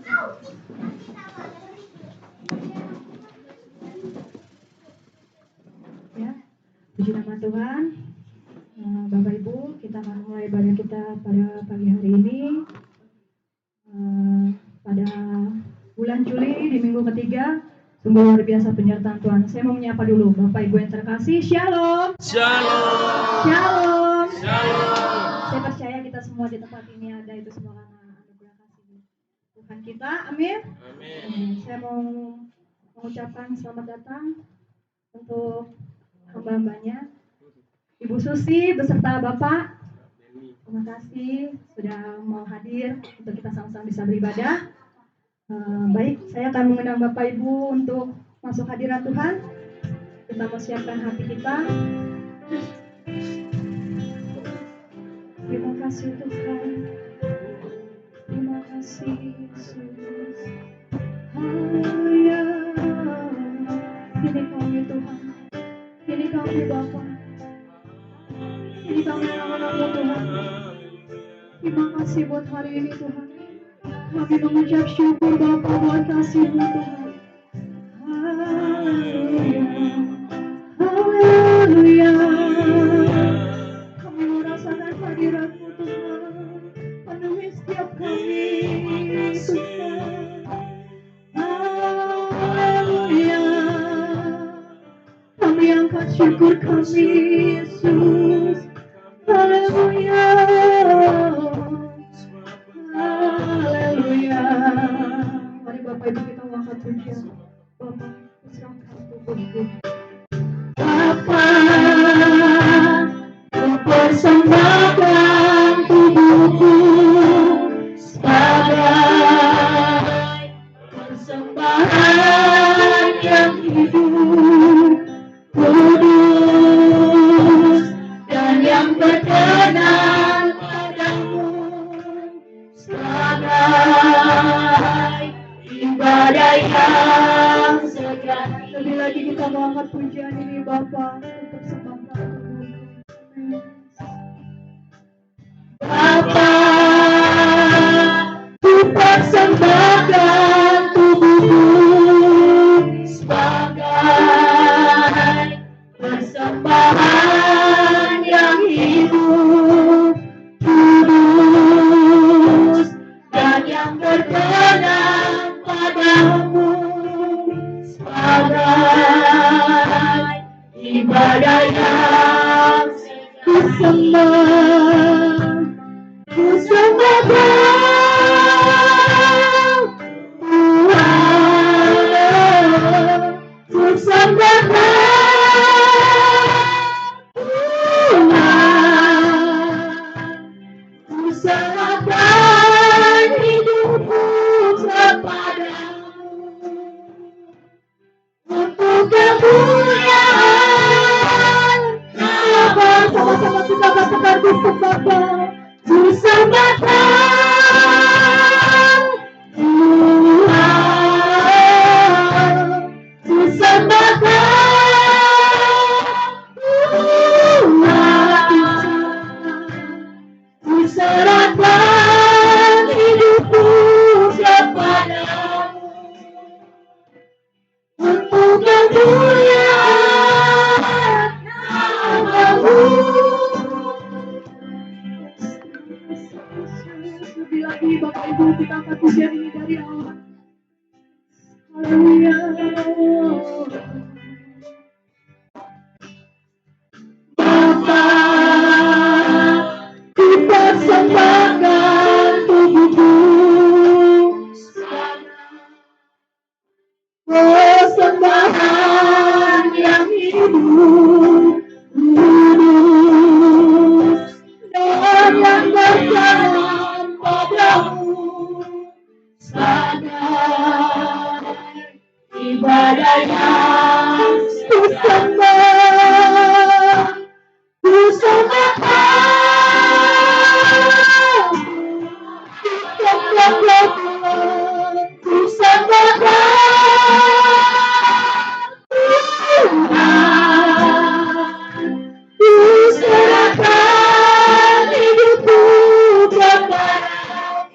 Ya, puji nama Tuhan. Bapak Ibu, kita akan mulai ibadah kita pada pagi hari ini. Pada bulan Juli di minggu ketiga, sungguh luar biasa penyertaan Tuhan. Saya mau menyapa dulu Bapak Ibu yang terkasih. Shalom. Shalom. Shalom. Shalom. Saya percaya kita semua di tempat ini ada itu semua karena anugerah kasih Tuhan kita. Amin. Amin. Saya mau mengucapkan selamat datang untuk hamba-hambanya, Ibu Susi beserta Bapak. Terima kasih sudah mau hadir untuk kita sama-sama bisa beribadah. Baik, saya akan mengundang Bapak Ibu untuk masuk hadirat Tuhan. Kita mau siapkan hati kita. Terima kasih Tuhan. Terima kasih Yesus. Haleluya. Ini kami Tuhan. Ini kami Bapa. Ini kami anak-anakmu Tuhan. Terima kasih buat hari ini Tuhan. Kami mengucap syukur Bapa buat kasih-Mu Tuhan. Haleluya. Haleluya. Kami merasakan hadirat-Mu Tuhan. Penuhi setiap kami Tuhan. Haleluya. Kami angkat syukur kami Yesus. Haleluya. Haleluya. Mari Bapak Ibu kita angkat pujian. Bapak, serahkan tubuhku. Bapa, ku persembahkan tubuhku sebagai persembahan yang hidup, kudus, dan yang berkenan padamu, sebagai ibadah yang segar. Lebih lagi kita mengangkat pujian ini Bapa untuk persembahkan tubuhku. Bapa, ku persembahkan tubuhku sebagai persembahan yang hidup, kudus, dan yang berkenan padamu, sebagai ibadah yang ku sembah, ku sembah Tuhan, ku sembah ku serahkan hidupku kepadamu untuk kemuliaan nama. Sama-sama kita katakan ku sembah ku sembah Tuhan, ku sembah ku serahkan hidupku kepadamu untuk kemuliaan nama-Mu. Lebih lagi Bapak Ibu kita akan pujian ini dari Allah. Haleluya. Bapa, ku persembahkan tubuhku persembahan yang hidup, kudus, dan yang berkenan padamu, sebagai ibadah yang ku sembah, ku sembah ku sembah ku serahkan hidupku kepadamu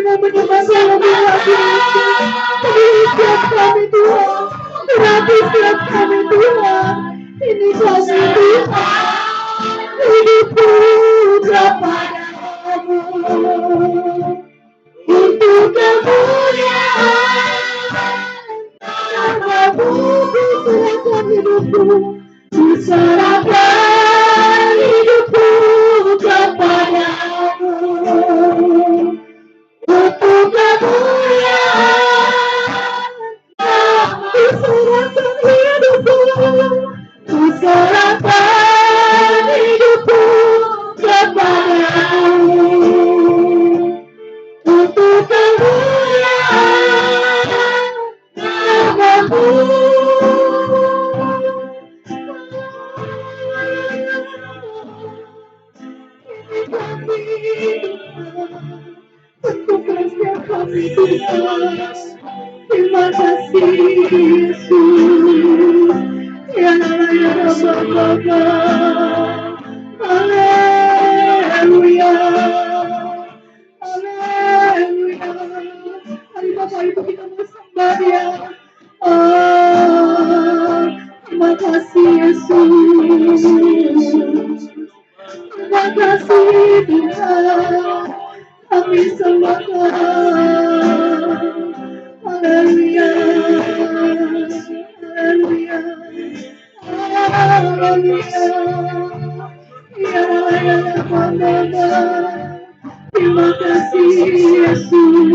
mau menikmati lebih lagi. Penuhi setiap kami Tuhan, berarti setiap kami Tuhan. Ini kami Tuhan, hidupku kepadamu. Untuk kemuliaan namamu, kuserahkan hidupku, kuserahkan hidupku kepadamu. Untuk kemuliaan namamu, kuserahkan hidupku, kuserahkan hidupku kepadamu. Untuk kemuliaan namamu. Tentukan setiap kami Tuhan. Terima kasih Yesus. Ya Bapa. Haleluya. Haleluya. Hari Bapak Ibu kita bersembah Dia. Terima kasih Yesus. Terima kasih Tuhan. Kami sembahkan. Haleluya. Haleluya. Haleluya. Ya Bapa. Terima kasih Yesus.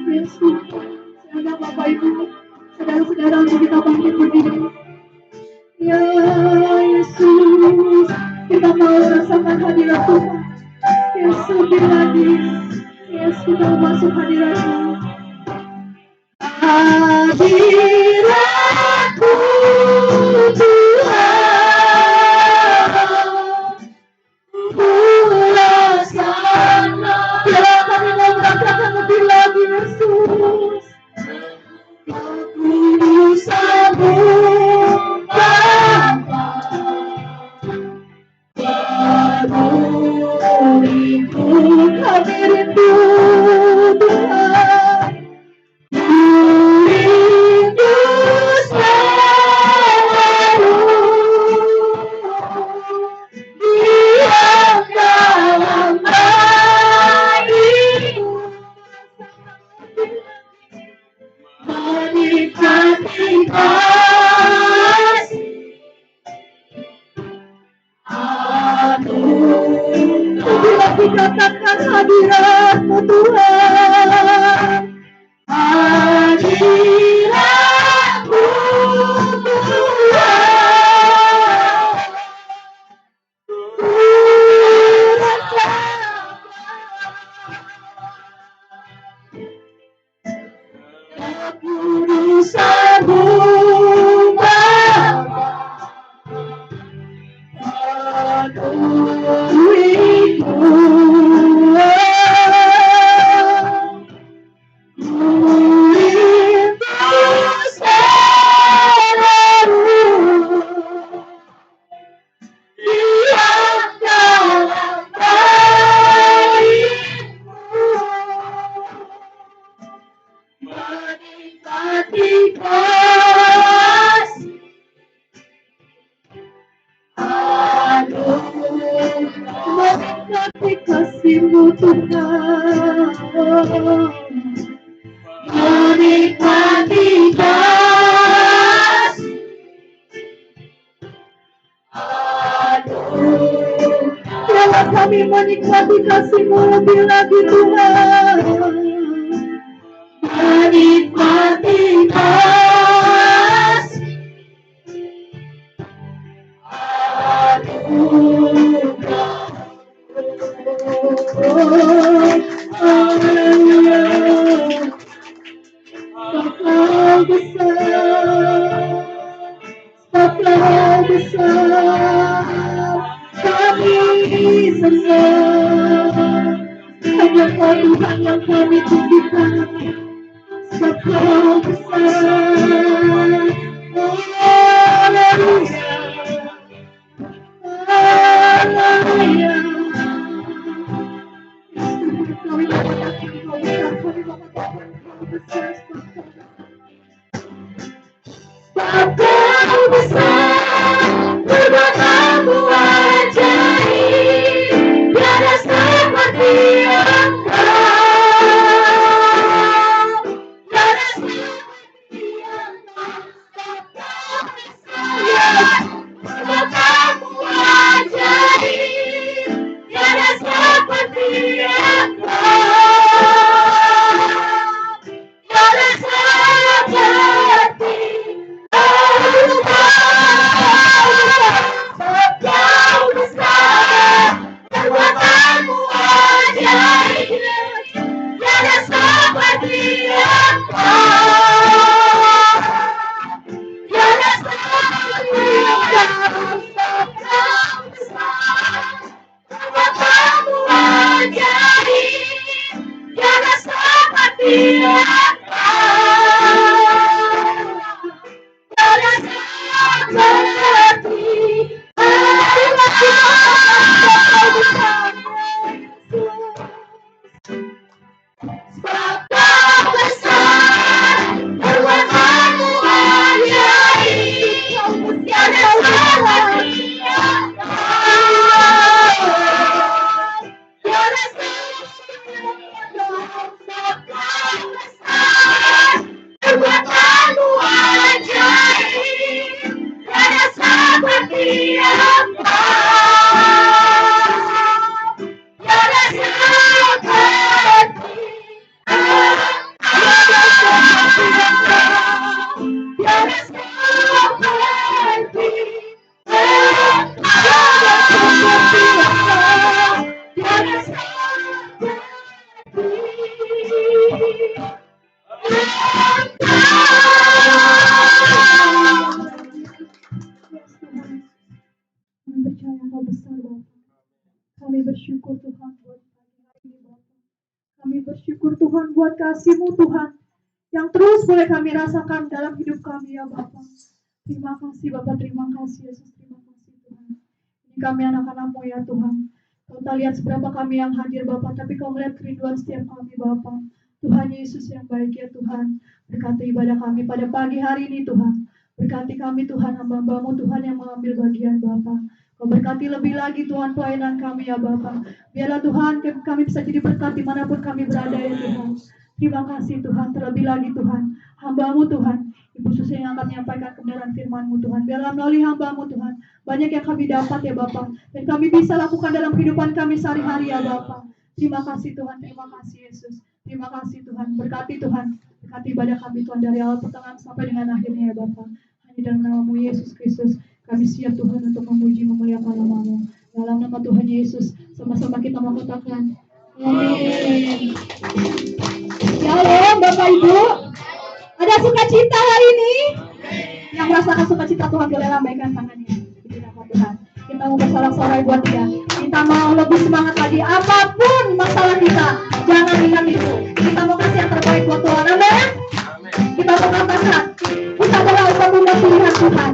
Yesus. Saudara Bapak Ibu, saudara-saudara, untuk kita bangkit berdiri. Ya Yesus, kita mau rasakan hadirat Tuhan. Yesus lebih lagi. Yesus, kita mau masuk hadirat-Mu. Hadirat-Mu Tuhan, merasakan. Biarlah kami mau merasakan lebih lagi Yesus. Aku sambung Bapa, penuhiku kami rindu Tuhan, rindu selalu diam dalam baik-Mu, menikmati kasih. Bila dikatakan hadirat-Mu Tuhan, hadirat-Mu Tuhan, aku sambung Bapa, penuhiku, rindu selalu diam dalam baik-Mu, menikmati kasih. Menikmati kasih-Mu Tuhan, menikmati kasih. Biarlah kami menikmati kasih-Mu lebih lagi Tuhan, menikmati kasih. Haleluya. Engkau besar, Engkau besar, kami senang. Hanya Kau Tuhan yang kami tinggikan. Engkau besar. Haleluya. Haleluya. Kami bersyukur Tuhan buat pagi hari ini Bapa. Kami bersyukur Tuhan buat kasih-Mu Tuhan yang terus boleh kami rasakan dalam hidup kami ya Bapa. Terima kasih Bapa, terima kasih Yesus, terima kasih Tuhan. Ini kami anak-anak-Mu ya Tuhan. Kau tak lihat seberapa kami yang hadir Bapa, tapi Kau melihat kerinduan setiap kami Bapa. Tuhan Yesus yang baik ya Tuhan. Berkati ibadah kami pada pagi hari ini Tuhan. Berkati kami Tuhan, hamba-Mu Tuhan yang mengambil bagian Bapa. Kau berkati lebih lagi Tuhan pelayanan kami ya Bapa. Biarlah Tuhan kami bisa jadi berkat dimanapun kami berada ya Tuhan. Terima kasih Tuhan, terlebih lagi Tuhan, hamba-Mu Tuhan, Ibu Susi yang akan menyampaikan kebenaran firman-Mu Tuhan. Biarlah melalui hamba-Mu Tuhan, banyak yang kami dapat ya Bapa, dan kami bisa lakukan dalam kehidupan kami sehari-hari ya Bapa. Terima kasih Tuhan, terima kasih Yesus. Terima kasih Tuhan, berkati Tuhan, berkati ibadah kami Tuhan dari awal pertengahan sampai dengan akhirnya ya Bapa. Hanya dalam nama-Mu Yesus Kristus, kami siap Tuhan untuk memuji memuliakan nama-Mu. Dalam nama Tuhan Yesus, sama-sama kita mengatakan amin. Shalom Bapak Ibu. Ada sukacita hari ini? Yang merasakan sukacita Tuhan boleh lambaikan tangannya. Di nama Tuhan. Kita mau bersorak-sorai buat Dia. Kita mau lebih semangat lagi. Apapun masalah kita, jangan ingat itu. Kita mau kasih yang terbaik buat Tuhan. Amin. Kita mau katakan, kita berlalu mempunyai pilihan Tuhan.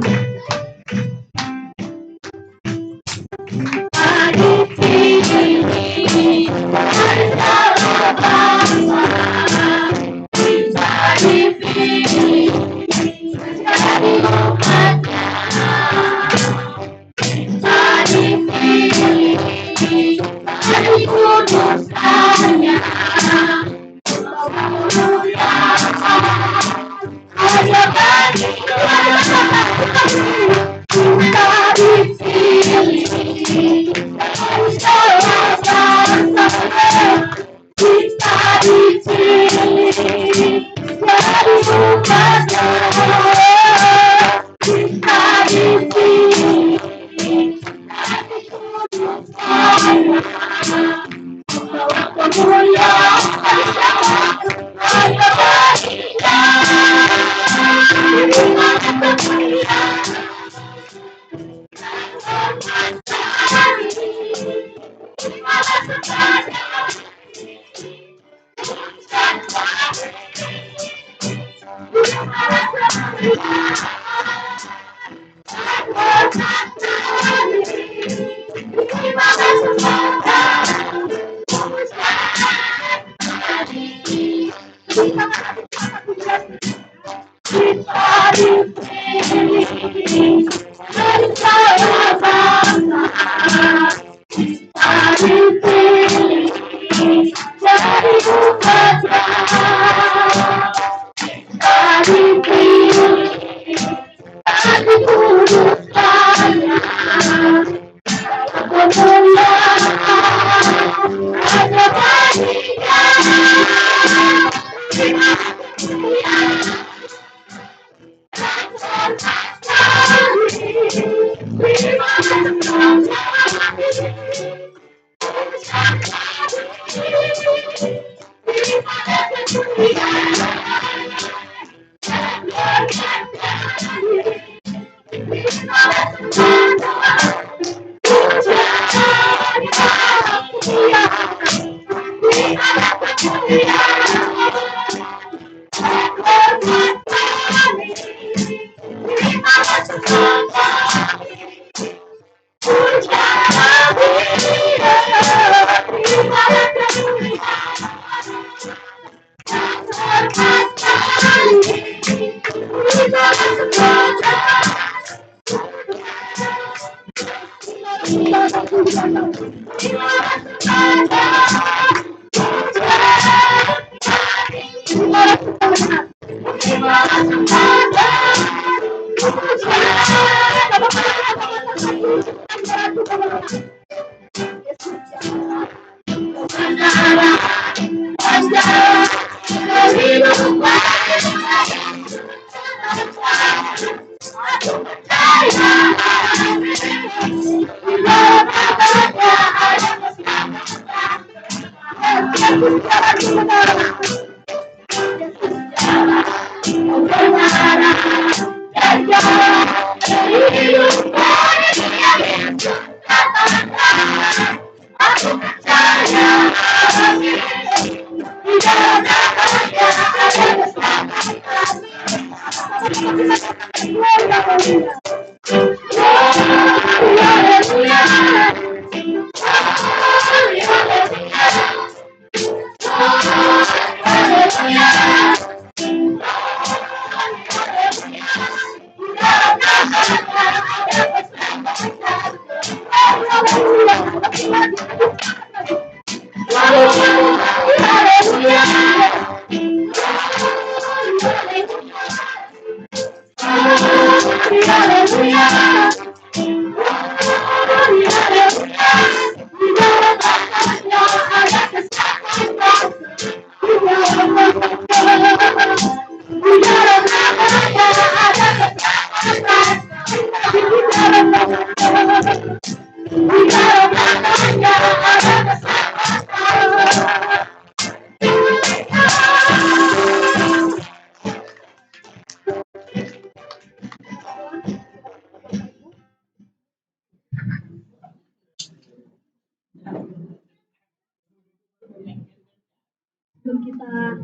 Sebelum kita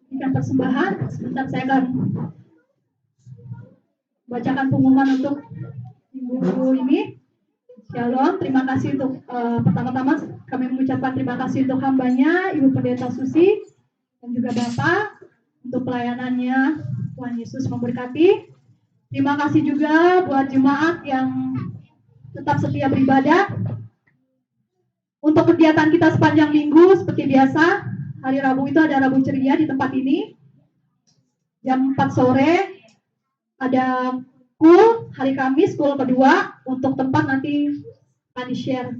berikan persembahan, sebentar saya akan bacakan pengumuman untuk minggu ini. Shalom, terima kasih untuk pertama-tama kami mengucapkan terima kasih untuk hambanya, Ibu Pendeta Susi dan juga Bapak untuk pelayanannya. Tuhan Yesus memberkati. Terima kasih juga buat jemaat yang tetap setia beribadah. Untuk kegiatan kita sepanjang minggu seperti biasa, hari Rabu itu ada Rabu Ceria di tempat ini. Jam 4 sore ada kul, hari Kamis kul kedua. Untuk tempat nanti akan di-share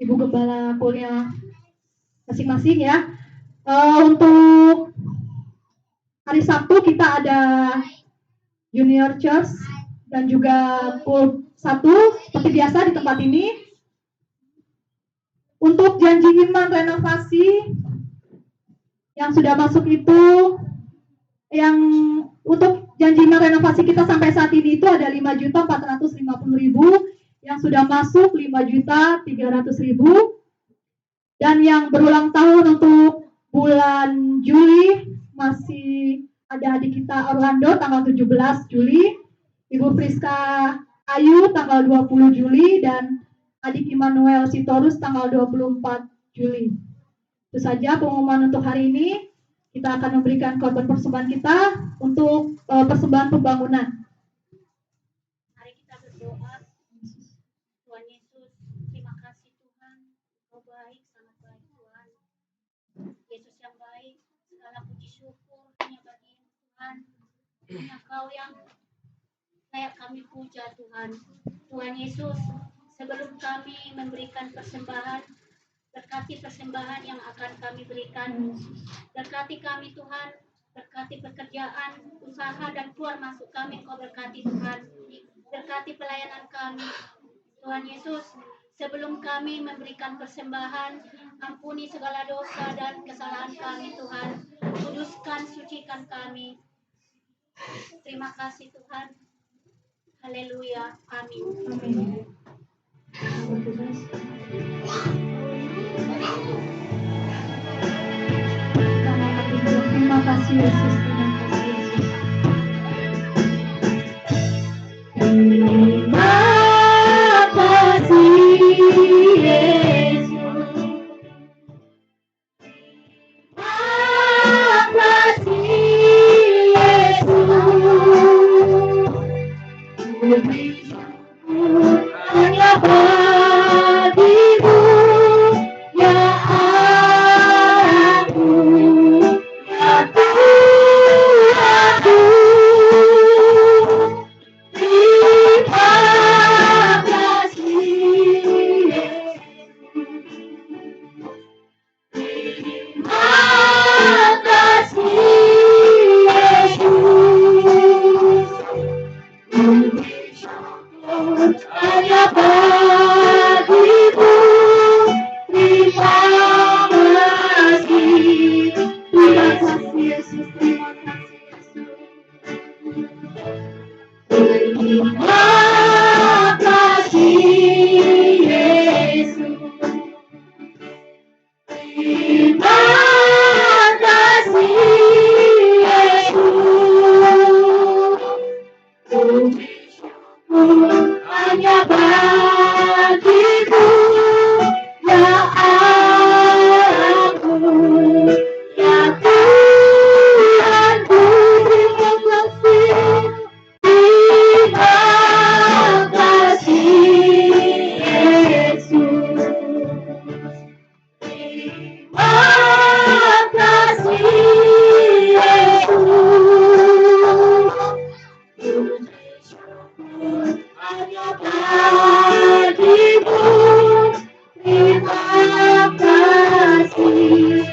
Ibu Gembala kulnya masing-masing ya. Untuk hari Sabtu kita ada Junior Church dan juga kul 1 seperti biasa di tempat ini. Untuk janji iman renovasi yang sudah masuk itu, yang untuk janji iman renovasi kita sampai saat ini itu ada 5.450.000, yang sudah masuk 5.300.000, dan yang berulang tahun untuk bulan Juli masih ada adik kita Orlando tanggal 17 Juli, Ibu Friska Ayu tanggal 20 Juli, dan adik Immanuel Sitorus tanggal 24 Juli. Itu saja pengumuman untuk hari ini. Kita akan memberikan korban persembahan kita untuk persembahan pembangunan. Mari kita berdoa. Tuhan Yesus, terima kasih Tuhan. Kau baik, sangat baik Tuhan. Yesus yang baik, segala puji syukur hanya bagi Tuhan. Hanya Kau yang layak kami puja Tuhan. Tuhan Yesus, sebelum kami memberikan persembahan, berkati persembahan yang akan kami berikan. Berkati kami Tuhan, berkati pekerjaan, usaha dan keluar masuk kami, Kau berkati Tuhan. Berkati pelayanan kami. Tuhan Yesus, sebelum kami memberikan persembahan, ampuni segala dosa dan kesalahan kami Tuhan. Kuduskan, sucikan kami. Terima kasih Tuhan. Haleluya. Amin. Amin. Terima kasih Yesus, terima kasih Yesus. Terima kasih Yesus. Terima kasih Yesus. Hanya kasih Yesus, hanya bagimu ya Allahku, ya Tuhanku. Terima kasih Yesus, terima kasih Yesus. Hanya bagimu terima kasih.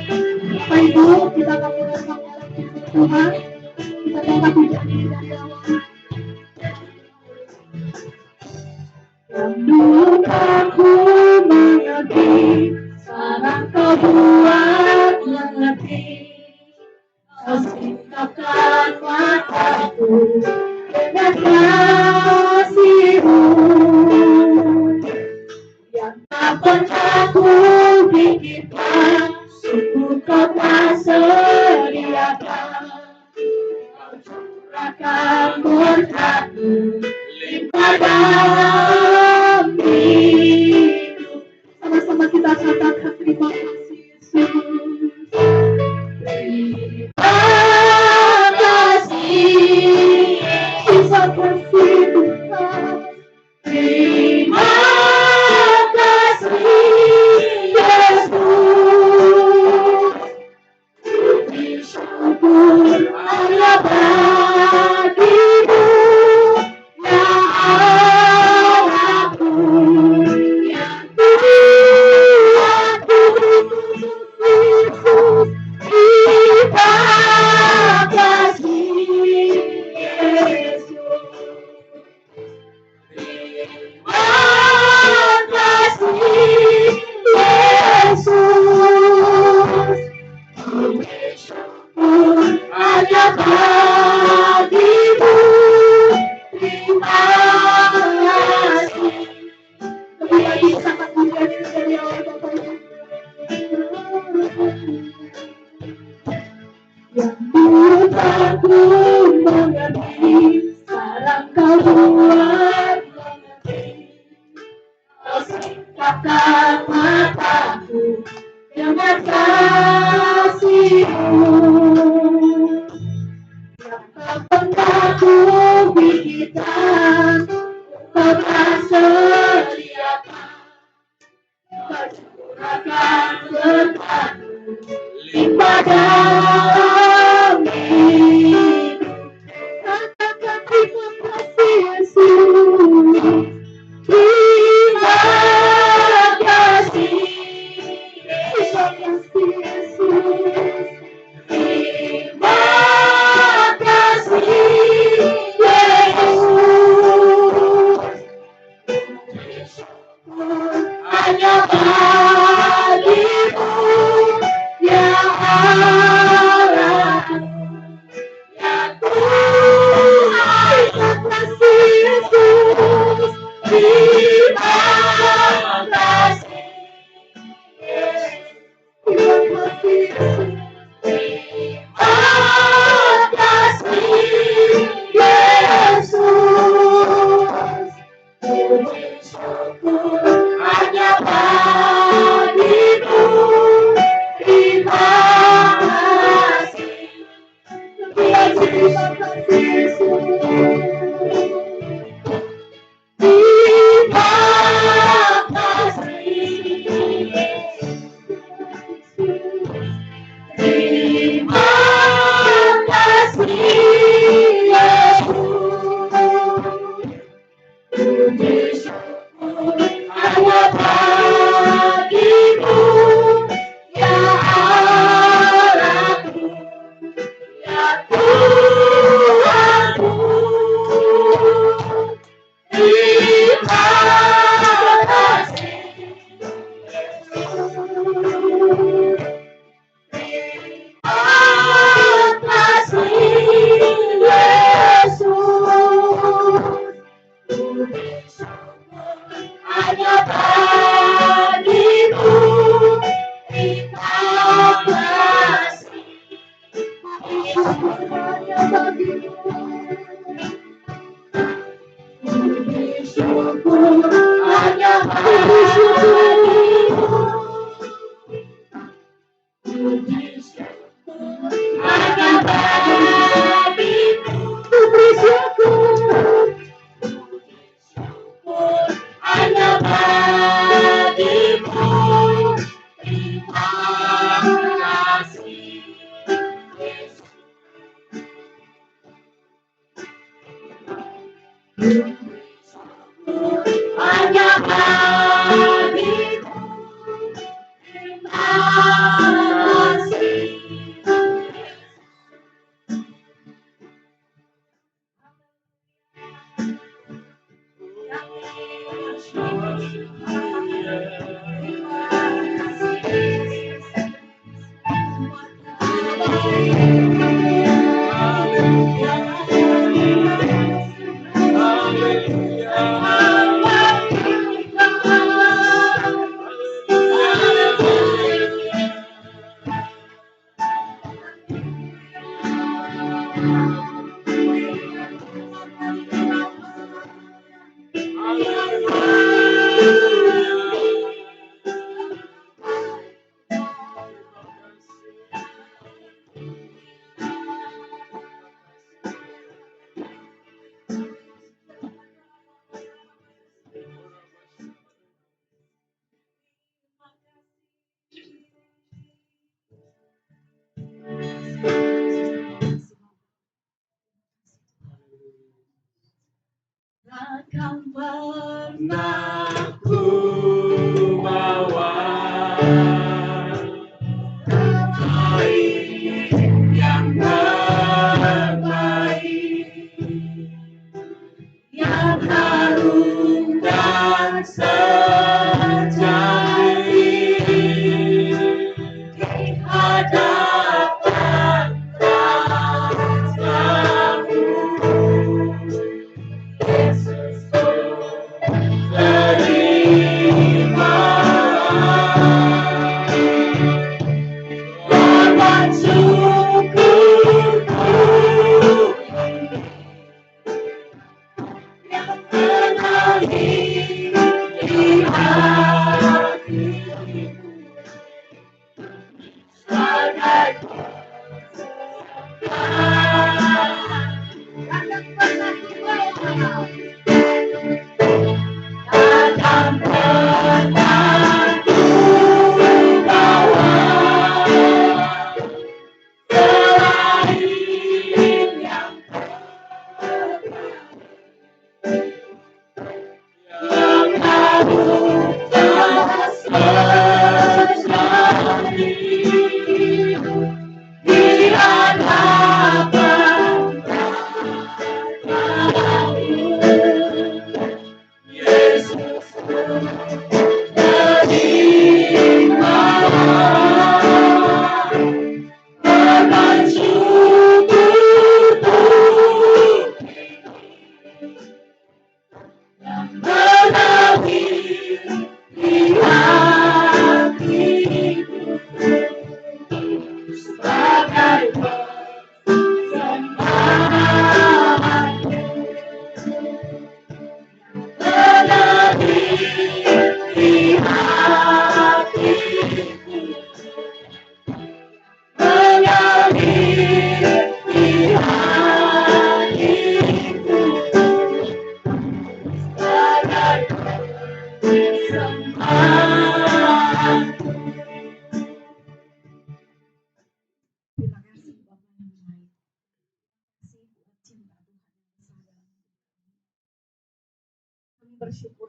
Bapak Ibu, kita akan mulai menghadap Tuhan. Kita dapat menjadi dari awal. Yang dulu aku mengerti, sekarang kau buat mengerti. Kau singkapkan mataku dengan kasih-Mu yang tak pernah ku pikirkan, sungguh kau telah sediakan. Kau curahkan berkat-Mu limpah dalam hidup. Sama-sama kita katakan terima kasih Yesus. Terima kasih Tuhan. Terima kasih Yesus. Puji syukur hanya bagimu ya Allahku, ya Tuhanku Yesus. Terima kasih Yesus. Terima kasih Yesus. Puji syukur hanya bagimu. Terima kasih. Lebih lagi sangat menjadi dari Allah Bapak Ibu. Yang dulu aku mengerti, sekarang kau buat mengerti. Kau singkapkan mataku dengan kasih-Mu yang tak pernah ku pikirkan, Kau telah sediakan. Kau curahkan berkat-Mu limpah dalam hidup. Katakan terima kasih Yesus. Terima kasih. Terima kasih Yesus. Terima kasih Yesus. Hanya bagimu ya Allahku, ya Tuhan. Terima kasih Yesus. Terima kasih Yesus. Terima kasih Yesus. Terima kasih Yesus. Puji syukur hanya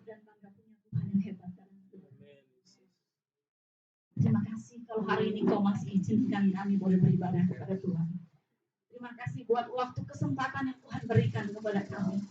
dan bangga punya Tuhan yang hebat dalam hidup. Terima kasih kalau hari ini Kau masih izinkan kami boleh beribadah kepada Tuhan. Terima kasih buat waktu kesempatan yang Tuhan berikan kepada kami.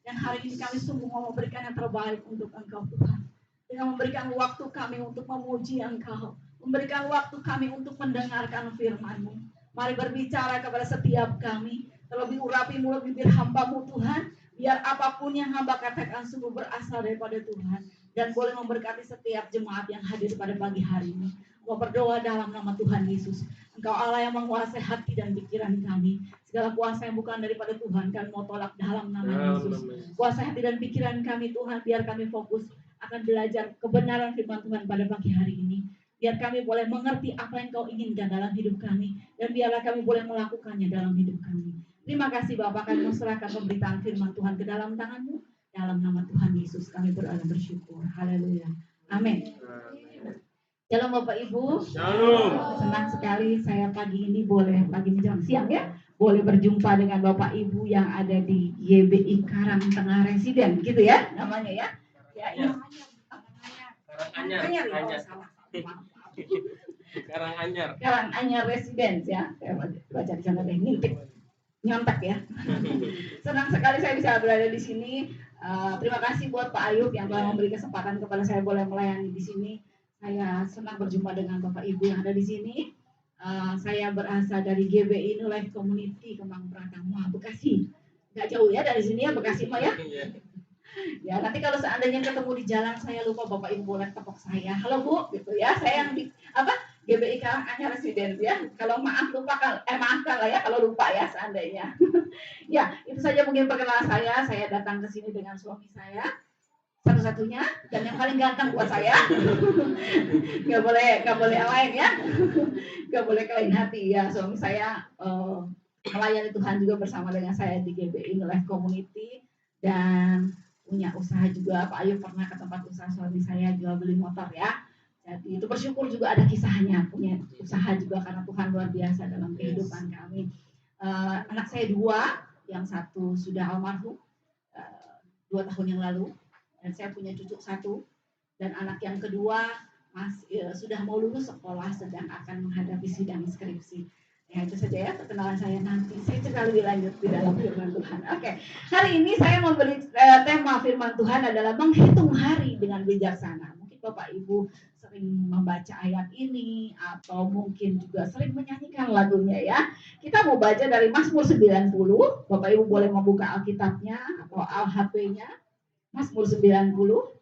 Dan hari ini kami sungguh mau memberikan yang terbaik untuk Engkau Tuhan. Dengan memberikan waktu kami untuk memuji Engkau. Memberikan waktu kami untuk mendengarkan firman-Mu. Mari berbicara kepada setiap kami. Terlebih urapi mulut bibir hamba-Mu Tuhan. Biar apapun yang hamba katakan sungguh berasal daripada Tuhan. Dan boleh memberkati setiap jemaat yang hadir pada pagi hari ini. Mau berdoa dalam nama Tuhan Yesus. Engkau Allah yang menguasai hati dan pikiran kami. Segala kuasa yang bukan daripada Tuhan kami mau tolak dalam nama Yesus. Kuasai hati dan pikiran kami Tuhan, biar kami fokus akan belajar kebenaran firman Tuhan pada pagi hari ini. Biar kami boleh mengerti apa yang Kau inginkan dalam hidup kami. Dan biarlah kami boleh melakukannya dalam hidup kami. Terima kasih Bapak, kami serahkan pemberitaan firman Tuhan ke dalam tangan-Mu. Dalam nama Tuhan Yesus kami bersyukur. Haleluya. Amin. Shalom Bapak Ibu. Shalom. Senang sekali saya pagi ini boleh, pagi menjelang siang ya, boleh berjumpa dengan Bapak Ibu yang ada di YBI Karangtengah Residen, gitu ya namanya ya. Ya, Karanganyar. Karanganyar Residence ya. Saya baca di sana deh, ngintip, nyontek ya. Senang sekali saya bisa berada di sini. Terima kasih buat Pak Ayub yang telah memberi kesempatan kepada saya boleh melayani di sini. Saya senang berjumpa dengan Bapak Ibu yang ada di sini. Saya berasal dari GBI New Life Community Kemang Pratama, Bekasi. Nggak jauh ya dari sini ya, Bekasi Pak ya. Ya, nanti kalau seandainya ketemu di jalan saya lupa, Bapak Ibu boleh tepok saya. Halo Bu, gitu ya. Saya yang di GBI Karanganyar Residence ya. Kalau maafkan lah ya kalau lupa ya seandainya. Ya, itu saja mungkin perkenalan saya. Saya datang ke sini dengan suami saya. Satu-satunya dan yang paling ganteng buat saya. Gak boleh yang lain ya. Gak boleh ke lain hati ya. Suami saya melayani Tuhan juga bersama dengan saya di GBI New Life Community dan punya usaha juga. Pak Ayu pernah ke tempat usaha suami saya jual beli motor ya. Jadi itu bersyukur juga ada kisahnya, punya usaha juga karena Tuhan luar biasa dalam kehidupan kami. Anak saya 2, yang satu sudah almarhum 2 tahun yang lalu. Dan saya punya cucu 1 dan anak yang kedua sudah mau lulus sekolah, sedang akan menghadapi sidang skripsi. Ya itu saja ya perkenalan saya, nanti saya cerita lebih lanjut di dalam firman Tuhan. Oke. Hari ini saya memberi tema firman Tuhan adalah menghitung hari dengan bijaksana. Mungkin Bapak Ibu sering membaca ayat ini atau mungkin juga sering menyanyikan lagunya ya. Kita mau baca dari Mazmur 90. Bapak Ibu boleh membuka Alkitabnya atau HP-nya. Mazmur 90.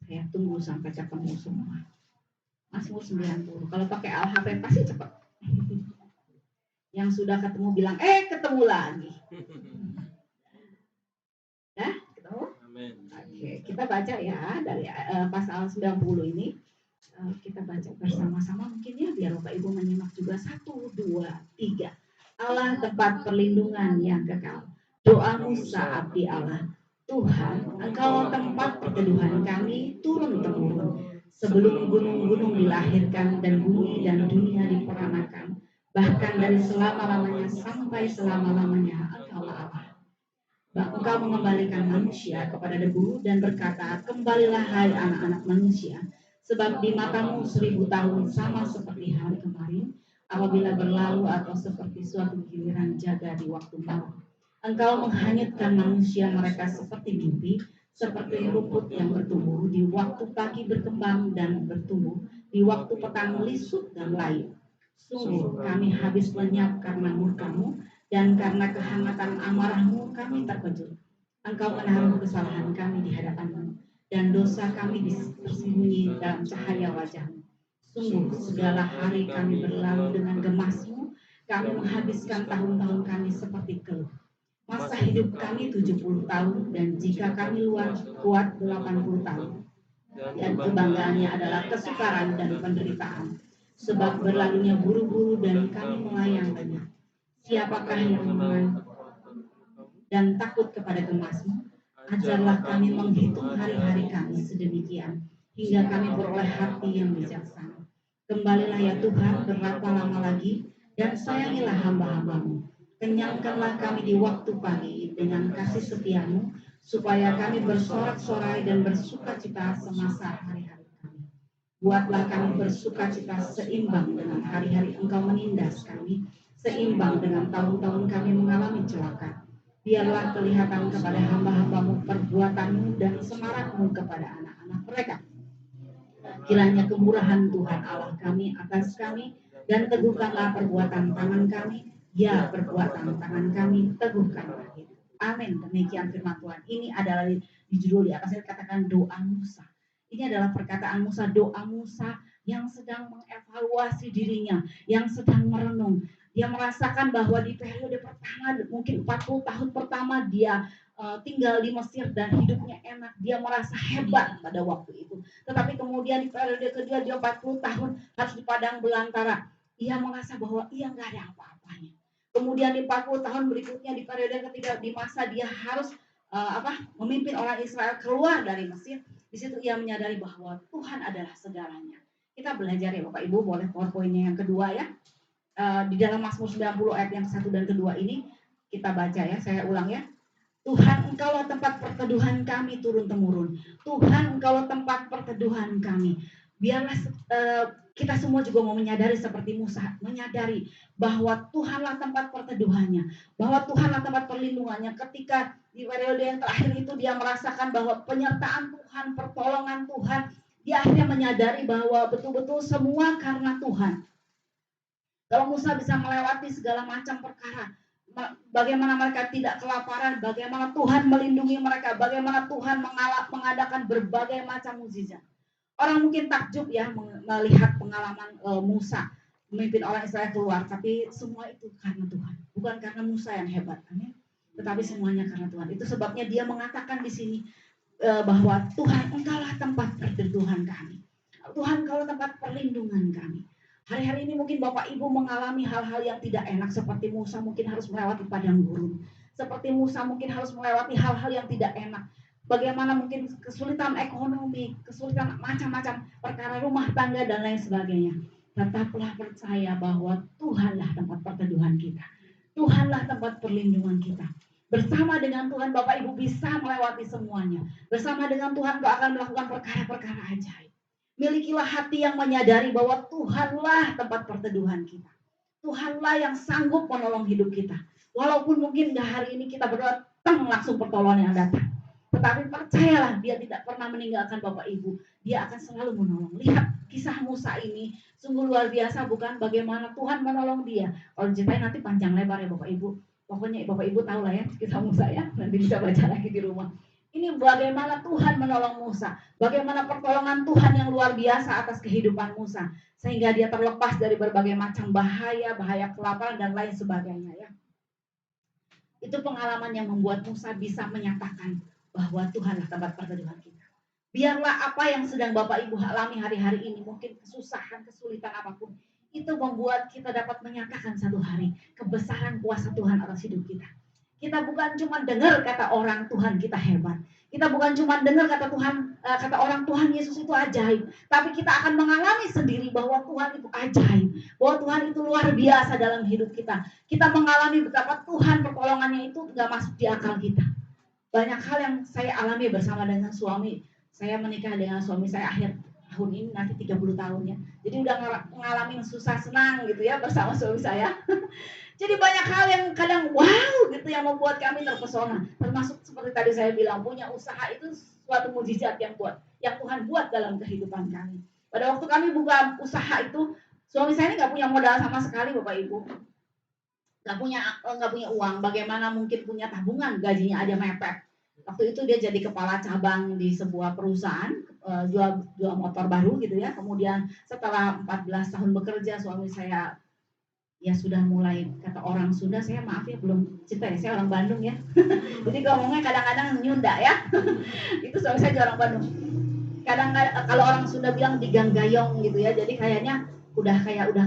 Saya tunggu sampai ketemu semua. Mazmur 90. Kalau pakai HP pasti cepat. Yang sudah ketemu bilang, ketemu lagi. Ya, ketemu? Amin. Oke, kita baca ya dari pasal 90 ini. Kita baca bersama-sama mungkin ya, biar Bapak Ibu menyimak juga. 1, 2, 3. Allah tempat perlindungan yang kekal. Doa Musa abdi Allah. Tuhan, Engkau tempat perteduhan kami turun-temurun. Sebelum gunung-gunung dilahirkan dan bumi dan dunia diperanakan, bahkan dari selama-lamanya sampai selama-lamanya Engkaulah Allah. Engkau mengembalikan manusia kepada debu dan berkata, kembalilah hai anak-anak manusia, sebab di matamu 1000 tahun sama seperti hari kemarin, apabila berlalu atau seperti suatu giliran jaga di waktu malam. Engkau menghanyutkan manusia mereka seperti mimpi, seperti rumput yang bertumbuh, di waktu pagi berkembang dan bertumbuh, di waktu petang melisut dan layu. Sungguh kami habis lenyap karena murka-Mu, dan karena kehangatan amarah-Mu kami terkejut. Engkau menaruh kesalahan kami di hadapan-Mu, dan dosa kami tersembunyi dalam cahaya wajah-Mu. Sungguh segala hari kami berlalu dengan gemas-Mu, kami menghabiskan tahun-tahun kami seperti keluh. Masa hidup kami 70 tahun, dan jika kami kuat 80 tahun. Dan kebanggaannya adalah kesukaran dan penderitaan, sebab berlalunya buru-buru dan kami melayang lenyap. Siapakah yang menang dan takut kepada gemas-Mu? Ajarlah kami menghitung hari-hari kami sedemikian, hingga kami beroleh hati yang bijaksana. Kembalilah ya Tuhan, berapa lama lagi, dan sayangilah hamba-hamba-Mu. Kenyangkanlah kami di waktu pagi dengan kasih setia-Mu, supaya kami bersorak-sorai dan bersukacita semasa hari-hari kami. Buatlah kami bersukacita seimbang dengan hari-hari Engkau menindas kami, seimbang dengan tahun-tahun kami mengalami celaka. Biarlah kelihatan kepada hamba-hamba-Mu perbuatan-Mu dan semarakmu kepada anak-anak mereka. Kiranya kemurahan Tuhan Allah kami atas kami, dan teguhkanlah perbuatan tangan kami. Ya, perbuatan tangan kami teguhkanlah itu. Amin. Demikian firman Tuhan. Ini adalah di judul di atasnya katakan doa Musa. Ini adalah perkataan Musa, doa Musa yang sedang mengevaluasi dirinya, yang sedang merenung. Dia merasakan bahwa di periode pertama, mungkin 40 tahun pertama dia tinggal di Mesir dan hidupnya enak. Dia merasa hebat pada waktu itu. Tetapi kemudian di periode kedua dia 40 tahun harus di padang belantara. Ia merasa bahwa ia nggak ada apa-apanya. Kemudian di 40 tahun berikutnya di periode ketiga di masa dia harus memimpin orang Israel keluar dari Mesir. Di situ ia menyadari bahwa Tuhan adalah segalanya. Kita belajar ya Bapak Ibu, boleh powerpointnya yang kedua ya. Di dalam Mazmur 90 ayat yang 1 dan kedua ini kita baca ya, saya ulang ya. Tuhan, Engkaulah tempat perteduhan kami turun-temurun. Tuhan, Engkaulah tempat perteduhan kami. Biarlah kita semua juga mau menyadari seperti Musa, menyadari bahwa Tuhanlah tempat perteduhannya, bahwa Tuhanlah tempat perlindungannya. Ketika di periode yang terakhir itu dia merasakan bahwa penyertaan Tuhan, pertolongan Tuhan, dia akhirnya menyadari bahwa betul-betul semua karena Tuhan. Kalau Musa bisa melewati segala macam perkara, bagaimana mereka tidak kelaparan, bagaimana Tuhan melindungi mereka, bagaimana Tuhan mengadakan berbagai macam mukjizat. Orang mungkin takjub ya melihat pengalaman Musa memimpin orang Israel keluar, tapi semua itu karena Tuhan, bukan karena Musa yang hebat, amin. Tetapi semuanya karena Tuhan. Itu sebabnya dia mengatakan di sini bahwa Tuhan, Engkaulah tempat perteduhan kami. Tuhan, Engkaulah tempat perlindungan kami. Hari-hari ini mungkin Bapak Ibu mengalami hal-hal yang tidak enak, seperti Musa mungkin harus melewati padang gurun. Seperti Musa mungkin harus melewati hal-hal yang tidak enak. Bagaimana mungkin kesulitan ekonomi, kesulitan macam-macam perkara rumah tangga dan lain sebagainya. Tetaplah percaya bahwa Tuhanlah tempat perteduhan kita. Tuhanlah tempat perlindungan kita. Bersama dengan Tuhan Bapak Ibu bisa melewati semuanya. Bersama dengan Tuhan kau akan melakukan perkara-perkara ajaib. Milikilah hati yang menyadari bahwa Tuhanlah tempat perteduhan kita. Tuhanlah yang sanggup menolong hidup kita. Walaupun mungkin hari ini kita berdoa, langsung pertolongan yang datang. Tetapi percayalah, dia tidak pernah meninggalkan Bapak Ibu. Dia akan selalu menolong. Lihat kisah Musa ini, sungguh luar biasa bukan, bagaimana Tuhan menolong dia. Kalau diceritain nanti panjang lebar ya Bapak Ibu. Pokoknya Bapak Ibu tahu lah ya kisah Musa ya. Nanti bisa baca lagi di rumah. Ini bagaimana Tuhan menolong Musa, bagaimana pertolongan Tuhan yang luar biasa atas kehidupan Musa, sehingga dia terlepas dari berbagai macam bahaya kelaparan dan lain sebagainya ya. Itu pengalaman yang membuat Musa bisa menyatakan bahwa Tuhanlah tempat perteduhan kita. Biarlah apa yang sedang Bapak Ibu alami hari-hari ini, mungkin kesusahan, kesulitan apapun, itu membuat kita dapat menyatakan satu hari kebesaran kuasa Tuhan atas hidup kita. Kita bukan cuma dengar kata orang Tuhan kita hebat. Kita bukan cuma dengar kata Tuhan, kata orang Tuhan Yesus itu ajaib. Tapi kita akan mengalami sendiri bahwa Tuhan itu ajaib. Bahwa Tuhan itu luar biasa dalam hidup kita. Kita mengalami betapa Tuhan pertolongannya itu gak masuk di akal kita. Banyak hal yang saya alami bersama dengan suami. Saya menikah dengan suami saya akhir tahun ini nanti 30 tahun ya. Jadi udah ngalamin susah senang gitu ya bersama suami saya. Jadi banyak hal yang kadang wow gitu yang membuat kami terpesona. Termasuk seperti tadi saya bilang, punya usaha itu suatu mukjizat yang Tuhan buat dalam kehidupan kami. Pada waktu kami buka usaha itu, suami saya ini nggak punya modal sama sekali Bapak Ibu. Nggak punya uang. Bagaimana mungkin punya tabungan, gajinya aja mepet. Waktu itu dia jadi kepala cabang di sebuah perusahaan, jual motor baru gitu ya. Kemudian setelah 14 tahun bekerja, suami saya ya sudah mulai, kata orang Sunda, saya maaf ya belum cerita ya, saya orang Bandung ya. Jadi ngomongnya kadang-kadang nyunda ya. Itu suami saya orang Bandung. Kadang-kadang kalau orang Sunda bilang diganggayong gitu ya. Jadi kayaknya udah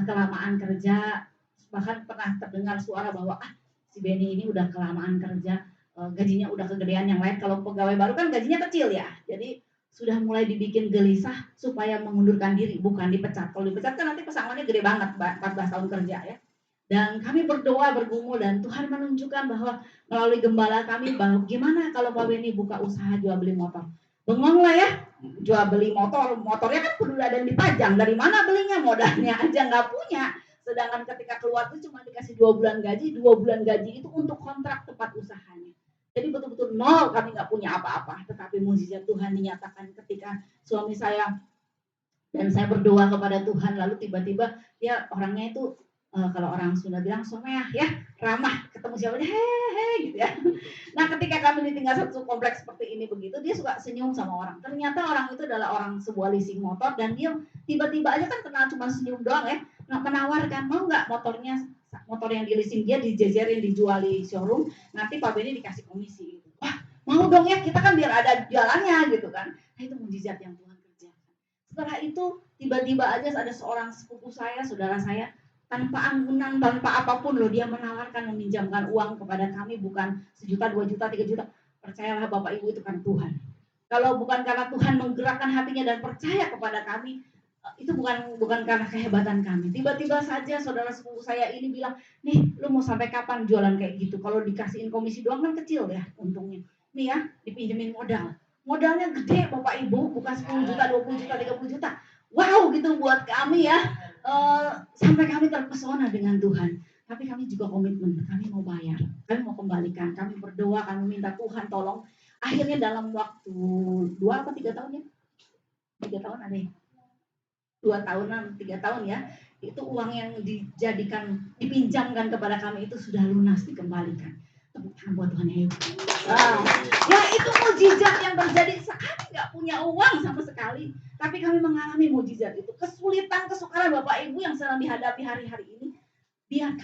kelamaan kerja. Bahkan pernah terdengar suara bahwa si Benny ini udah kelamaan kerja, gajinya udah kegedean yang lain. Kalau pegawai baru kan gajinya kecil ya. Jadi sudah mulai dibikin gelisah supaya mengundurkan diri, bukan dipecat. Kalau dipecat kan nanti pesangonnya gede banget, 14 tahun kerja ya. Dan kami berdoa, bergumul, dan Tuhan menunjukkan bahwa melalui gembala kami bahwa gimana kalau Pak Beni buka usaha jual beli motor. Bengong lah ya, jual beli motornya kan perlu ada yang dipajang. Dari mana belinya? Modalnya aja nggak punya. Sedangkan ketika keluar itu cuma dikasih 2 bulan gaji, 2 bulan gaji itu untuk kontrak tempat usahanya. Jadi betul-betul nol, kami nggak punya apa-apa. Tetapi mukjizat Tuhan dinyatakan ketika suami saya dan saya berdoa kepada Tuhan, lalu tiba-tiba dia orangnya itu kalau orang Sunda bilang someah ya, ramah, ketemu siapa aja hehe gitu ya. Nah ketika kami ditinggal satu kompleks seperti ini begitu, dia suka senyum sama orang. Ternyata orang itu adalah orang sebuah leasing motor, dan dia tiba-tiba aja kan kenal cuma senyum doang ya, menawarkan mau nggak motor yang di leasing dia dijejerin dijual di showroom, nanti Pak Beni dikasih komisi gitu. Wah mau dong ya, kita kan biar ada jalannya gitu kan. Nah itu mujizat yang Tuhan kerjakan. Setelah itu tiba-tiba aja ada seorang sepupu saya, saudara saya, tanpa anggunan, tanpa apapun loh, dia menawarkan meminjamkan uang kepada kami, bukan 1 juta, 2 juta, 3 juta. Percayalah Bapak Ibu, itu kan Tuhan. Kalau bukan karena Tuhan menggerakkan hatinya dan percaya kepada kami, itu bukan karena kehebatan kami. Tiba-tiba saja saudara sepupu saya ini bilang, nih lu mau sampai kapan jualan kayak gitu? Kalau dikasihin komisi doang kan kecil ya untungnya. Nih ya, dipinjemin modal. Modalnya gede Bapak Ibu, bukan 10 juta, 20 juta, 30 juta. Wow gitu buat kami ya. Sampai kami terpesona dengan Tuhan. Tapi kami juga komitmen, kami mau bayar, kami mau kembalikan, kami berdoa, kami minta Tuhan tolong. Akhirnya dalam waktu 2 atau 3 tahun ya, 3 tahun ada ya, 2 tahunan, 3 tahun ya, itu uang yang dipinjamkan kepada kami itu sudah lunas dikembalikan. Tepuk tangan buat Tuhan ya. Ya itu mujizat yang terjadi. Kami nggak punya uang sama sekali, tapi kami mengalami mujizat itu. Kesulitan, kesukaran Bapak Ibu yang sedang dihadapi hari-hari ini, biar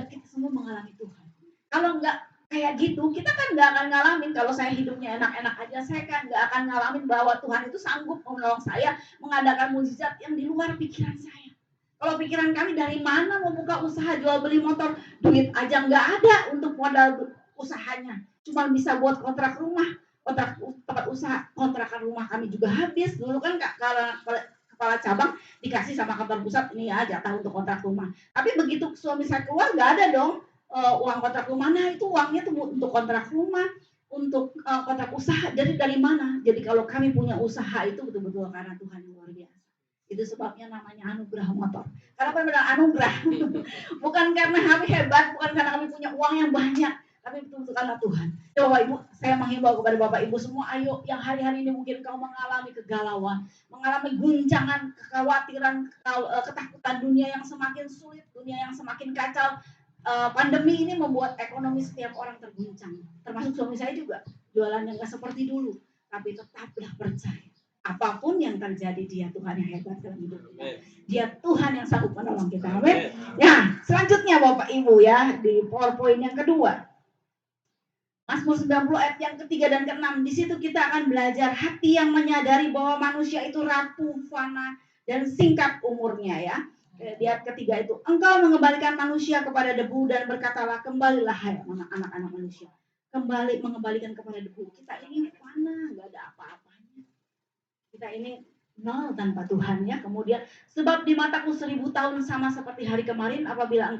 kita semua mengalami Tuhan. Kalau nggak kayak gitu, kita kan nggak akan ngalamin. Kalau saya hidupnya enak-enak aja, saya kan nggak akan ngalamin bahwa Tuhan itu sanggup menolong saya mengadakan mujizat yang di luar pikiran saya. Kalau pikiran kami dari mana mau buka usaha jual beli motor, duit aja nggak ada untuk modal usahanya, cuma bisa buat kontrak rumah, kontrak tempat usaha, kontrakan rumah kami juga habis. Dulu kan kepala cabang dikasih sama kantor pusat ini ya jatah untuk kontrak rumah. Tapi begitu suami saya keluar nggak ada dong uang kontrak rumah. Nah itu uangnya tuh untuk kontrak rumah, untuk kontrak usaha. Jadi dari mana? Jadi kalau kami punya usaha itu betul-betul karena Tuhan yang luar biasa. Itu sebabnya namanya anugerah motor. Karena benar-benar anugerah. Bukan karena kami hebat, bukan karena kami punya uang yang banyak, tapi betul-betul karena Tuhan. Ya Bapak Ibu, saya menghimbau kepada Bapak Ibu semua, ayo yang hari-hari ini mungkin kau mengalami kegalauan, mengalami guncangan, kekhawatiran, ketakutan, dunia yang semakin sulit, dunia yang semakin kacau. Pandemi ini membuat ekonomi setiap orang terguncang, termasuk suami saya juga. Jualannya nggak seperti dulu, tapi tetaplah percaya. Apapun yang terjadi, dia Tuhan yang hebat dalam hidup kita. Dia Tuhan yang sanggup menolong kita. Amin. Ya, selanjutnya Bapak Ibu ya, di PowerPoint yang kedua. Mazmur 90 ayat yang ketiga dan keenam. Di situ kita akan belajar hati yang menyadari bahwa manusia itu rapuh, fana, dan singkat umurnya ya. Di ayat ketiga itu, engkau mengembalikan manusia kepada debu dan berkatalah, kembalilah hai anak-anak manusia. Mengembalikan kepada debu. Kita ini fana, nggak ada apa-apanya. Kita ini nol tanpa Tuhan ya. Kemudian sebab di mataku 1000 tahun sama seperti hari kemarin apabila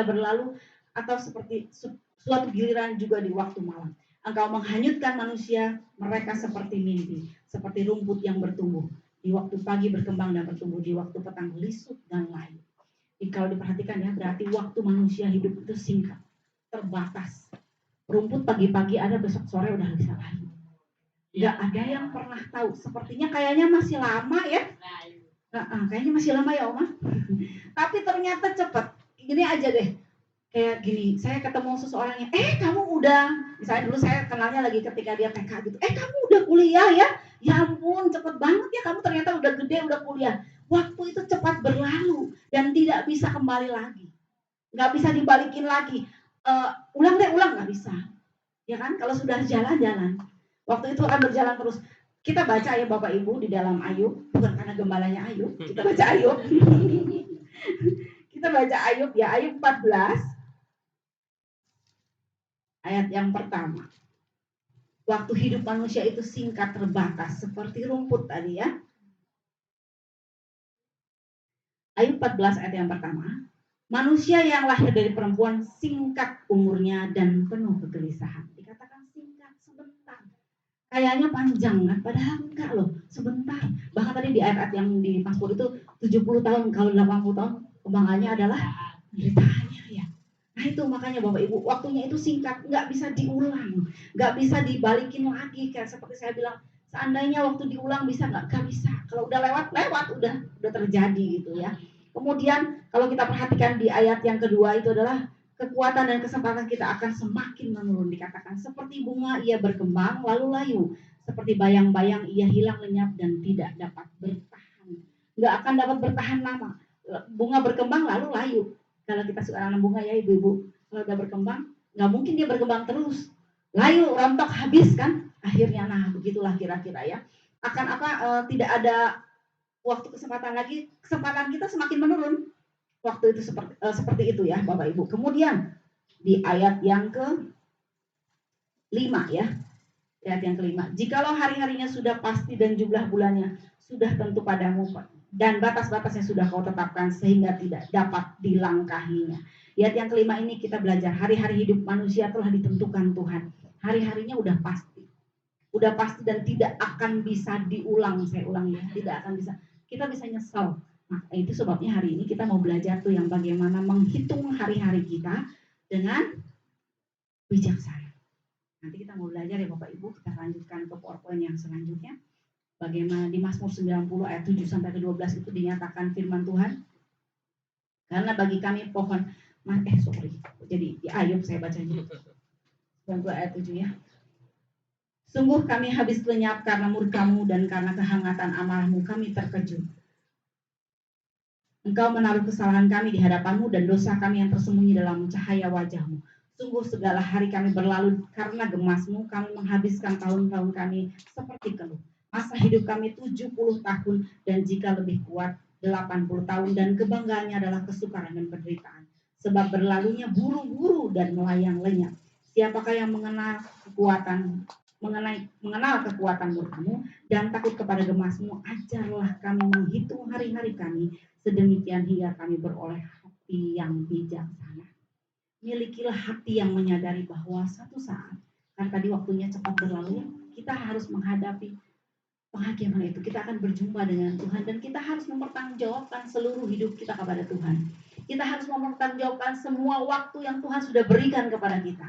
berlalu, atau seperti suatu giliran juga di waktu malam. Engkau menghanyutkan manusia, mereka seperti mimpi, seperti rumput yang bertumbuh. Di waktu pagi berkembang dan bertumbuh, di waktu petang lisut dan layu. Jadi kalau diperhatikan ya, berarti waktu manusia hidup itu singkat, terbatas. Rumput pagi-pagi ada, besok sore udah bisa layu. Nggak ada yang pernah tahu. Sepertinya kayaknya masih lama ya. Kayaknya masih lama ya Oma. Tapi ternyata cepat. Gini aja deh. Kayak gini, saya ketemu seseorang yang, kamu udah, misalnya dulu saya kenalnya lagi ketika dia TK gitu. Kamu udah kuliah ya? Ya ampun, cepet banget ya, kamu ternyata udah gede, udah kuliah. Waktu itu cepat berlalu dan tidak bisa kembali lagi. Nggak bisa dibalikin lagi. Ulang, nggak bisa. Ya kan? Kalau sudah jalan-jalan. Waktu itu akan berjalan terus. Kita baca ya Bapak Ibu di dalam Ayub, bukan karena gembalanya Ayub, kita baca Ayub. Kita baca Ayub ya, Ayub 14 ayat yang pertama. Waktu hidup manusia itu singkat, terbatas, seperti rumput tadi ya. Ayub 14 ayat yang pertama. Manusia yang lahir dari perempuan singkat umurnya dan penuh kegelisahan. Dikatakan singkat, sebentar. Kayaknya panjang kan, padahal enggak loh, sebentar. Bahkan tadi di ayat yang di Mazmur itu 70 tahun, kalau 80 tahun kembangannya adalah penderitaannya ya. Nah itu makanya Bapak Ibu, waktunya itu singkat, nggak bisa diulang, nggak bisa dibalikin lagi. Kayak seperti saya bilang, seandainya waktu diulang bisa nggak bisa. Kalau udah lewat udah terjadi gitu ya. Kemudian kalau kita perhatikan di ayat yang kedua itu adalah kekuatan dan kesempatan kita akan semakin menurun. Dikatakan seperti bunga ia berkembang lalu layu, seperti bayang-bayang ia hilang lenyap dan tidak dapat bertahan. Nggak akan dapat bertahan lama. Bunga berkembang lalu layu. Kalau kita suka nanam bunga ya ibu-ibu, kalau udah berkembang nggak mungkin dia berkembang terus. Layu, rontok, habis kan? Akhirnya nah begitulah kira-kira ya. Akan tidak ada waktu kesempatan lagi, kesempatan kita semakin menurun. Waktu itu seperti itu ya Bapak Ibu. Kemudian di ayat yang ke-5 ya. Ayat yang ke-5. Jikalau hari-harinya sudah pasti dan jumlah bulannya sudah tentu padamu dan batas-batasnya sudah kau tetapkan sehingga tidak dapat dilangkahinya. Ayat yang ke-5 ini kita belajar hari-hari hidup manusia telah ditentukan Tuhan. Hari-harinya udah pasti. Udah pasti dan tidak akan bisa diulang. Saya ulang ya, tidak akan bisa. Kita bisa nyesal. Nah, itu sebabnya hari ini kita mau belajar tuh yang bagaimana menghitung hari-hari kita dengan bijaksana. Nanti kita mau belajar ya Bapak Ibu, kita lanjutkan ke PowerPoint yang selanjutnya. Bagaimana di Mazmur 90 ayat 7 sampai ke 12 itu dinyatakan firman Tuhan. Karena bagi kami pohon jadi di Ayub saya bacanya. 90 ayat 7 ya. Sungguh kami habis lenyap karena murka-Mu dan karena kehangatan amarah-Mu kami terkejut. Engkau menaruh kesalahan kami di hadapan-Mu dan dosa kami yang tersembunyi dalam cahaya wajah-Mu. Sungguh segala hari kami berlalu karena gemas-Mu, kami menghabiskan tahun-tahun kami seperti keluh. Masa hidup kami 70 tahun dan jika lebih kuat 80 tahun dan kebanggaannya adalah kesukaran dan penderitaan. Sebab berlalunya buru-buru dan melayang lenyap. Siapakah yang mengenal kekuatan murka-Mu dan takut kepada gemas-Mu, ajarlah kami menghitung hari-hari kami sedemikian hingga kami beroleh hati yang bijaksana. Milikilah hati yang menyadari bahwa satu saat, kan tadi waktunya cepat berlalu, kita harus menghadapi penghakiman itu. Kita akan berjumpa dengan Tuhan dan kita harus mempertanggungjawabkan seluruh hidup kita kepada Tuhan. Kita harus mempertanggungjawabkan semua waktu yang Tuhan sudah berikan kepada kita.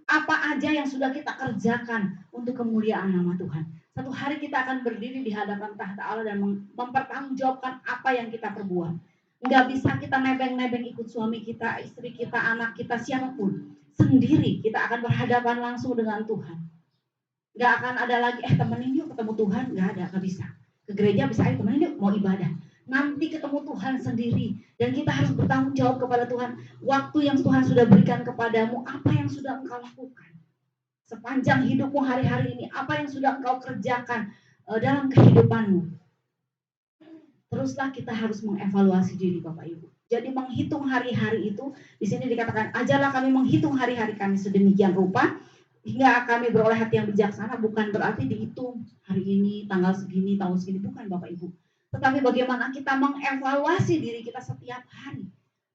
Apa aja yang sudah kita kerjakan untuk kemuliaan nama Tuhan. Satu hari kita akan berdiri di hadapan tahta Allah dan mempertanggungjawabkan apa yang kita perbuat. Nggak bisa kita nebeng-nebeng ikut suami kita, istri kita, anak kita, siapapun. Sendiri kita akan berhadapan langsung dengan Tuhan. Nggak akan ada lagi, temenin yuk ketemu Tuhan. Nggak bisa. Ke gereja bisa, temenin yuk mau ibadah. Nanti ketemu Tuhan sendiri. Dan kita harus bertanggung jawab kepada Tuhan. Waktu yang Tuhan sudah berikan kepadamu, apa yang sudah engkau lakukan? Sepanjang hidupmu hari-hari ini, apa yang sudah engkau kerjakan dalam kehidupanmu? Teruslah kita harus mengevaluasi diri Bapak Ibu. Jadi menghitung hari-hari itu, di sini dikatakan, ajarlah kami menghitung hari-hari kami sedemikian rupa, hingga kami beroleh hati yang bijaksana. Bukan berarti dihitung hari ini, tanggal segini, tahun segini, bukan Bapak Ibu. Tetapi bagaimana kita mengevaluasi diri kita setiap hari.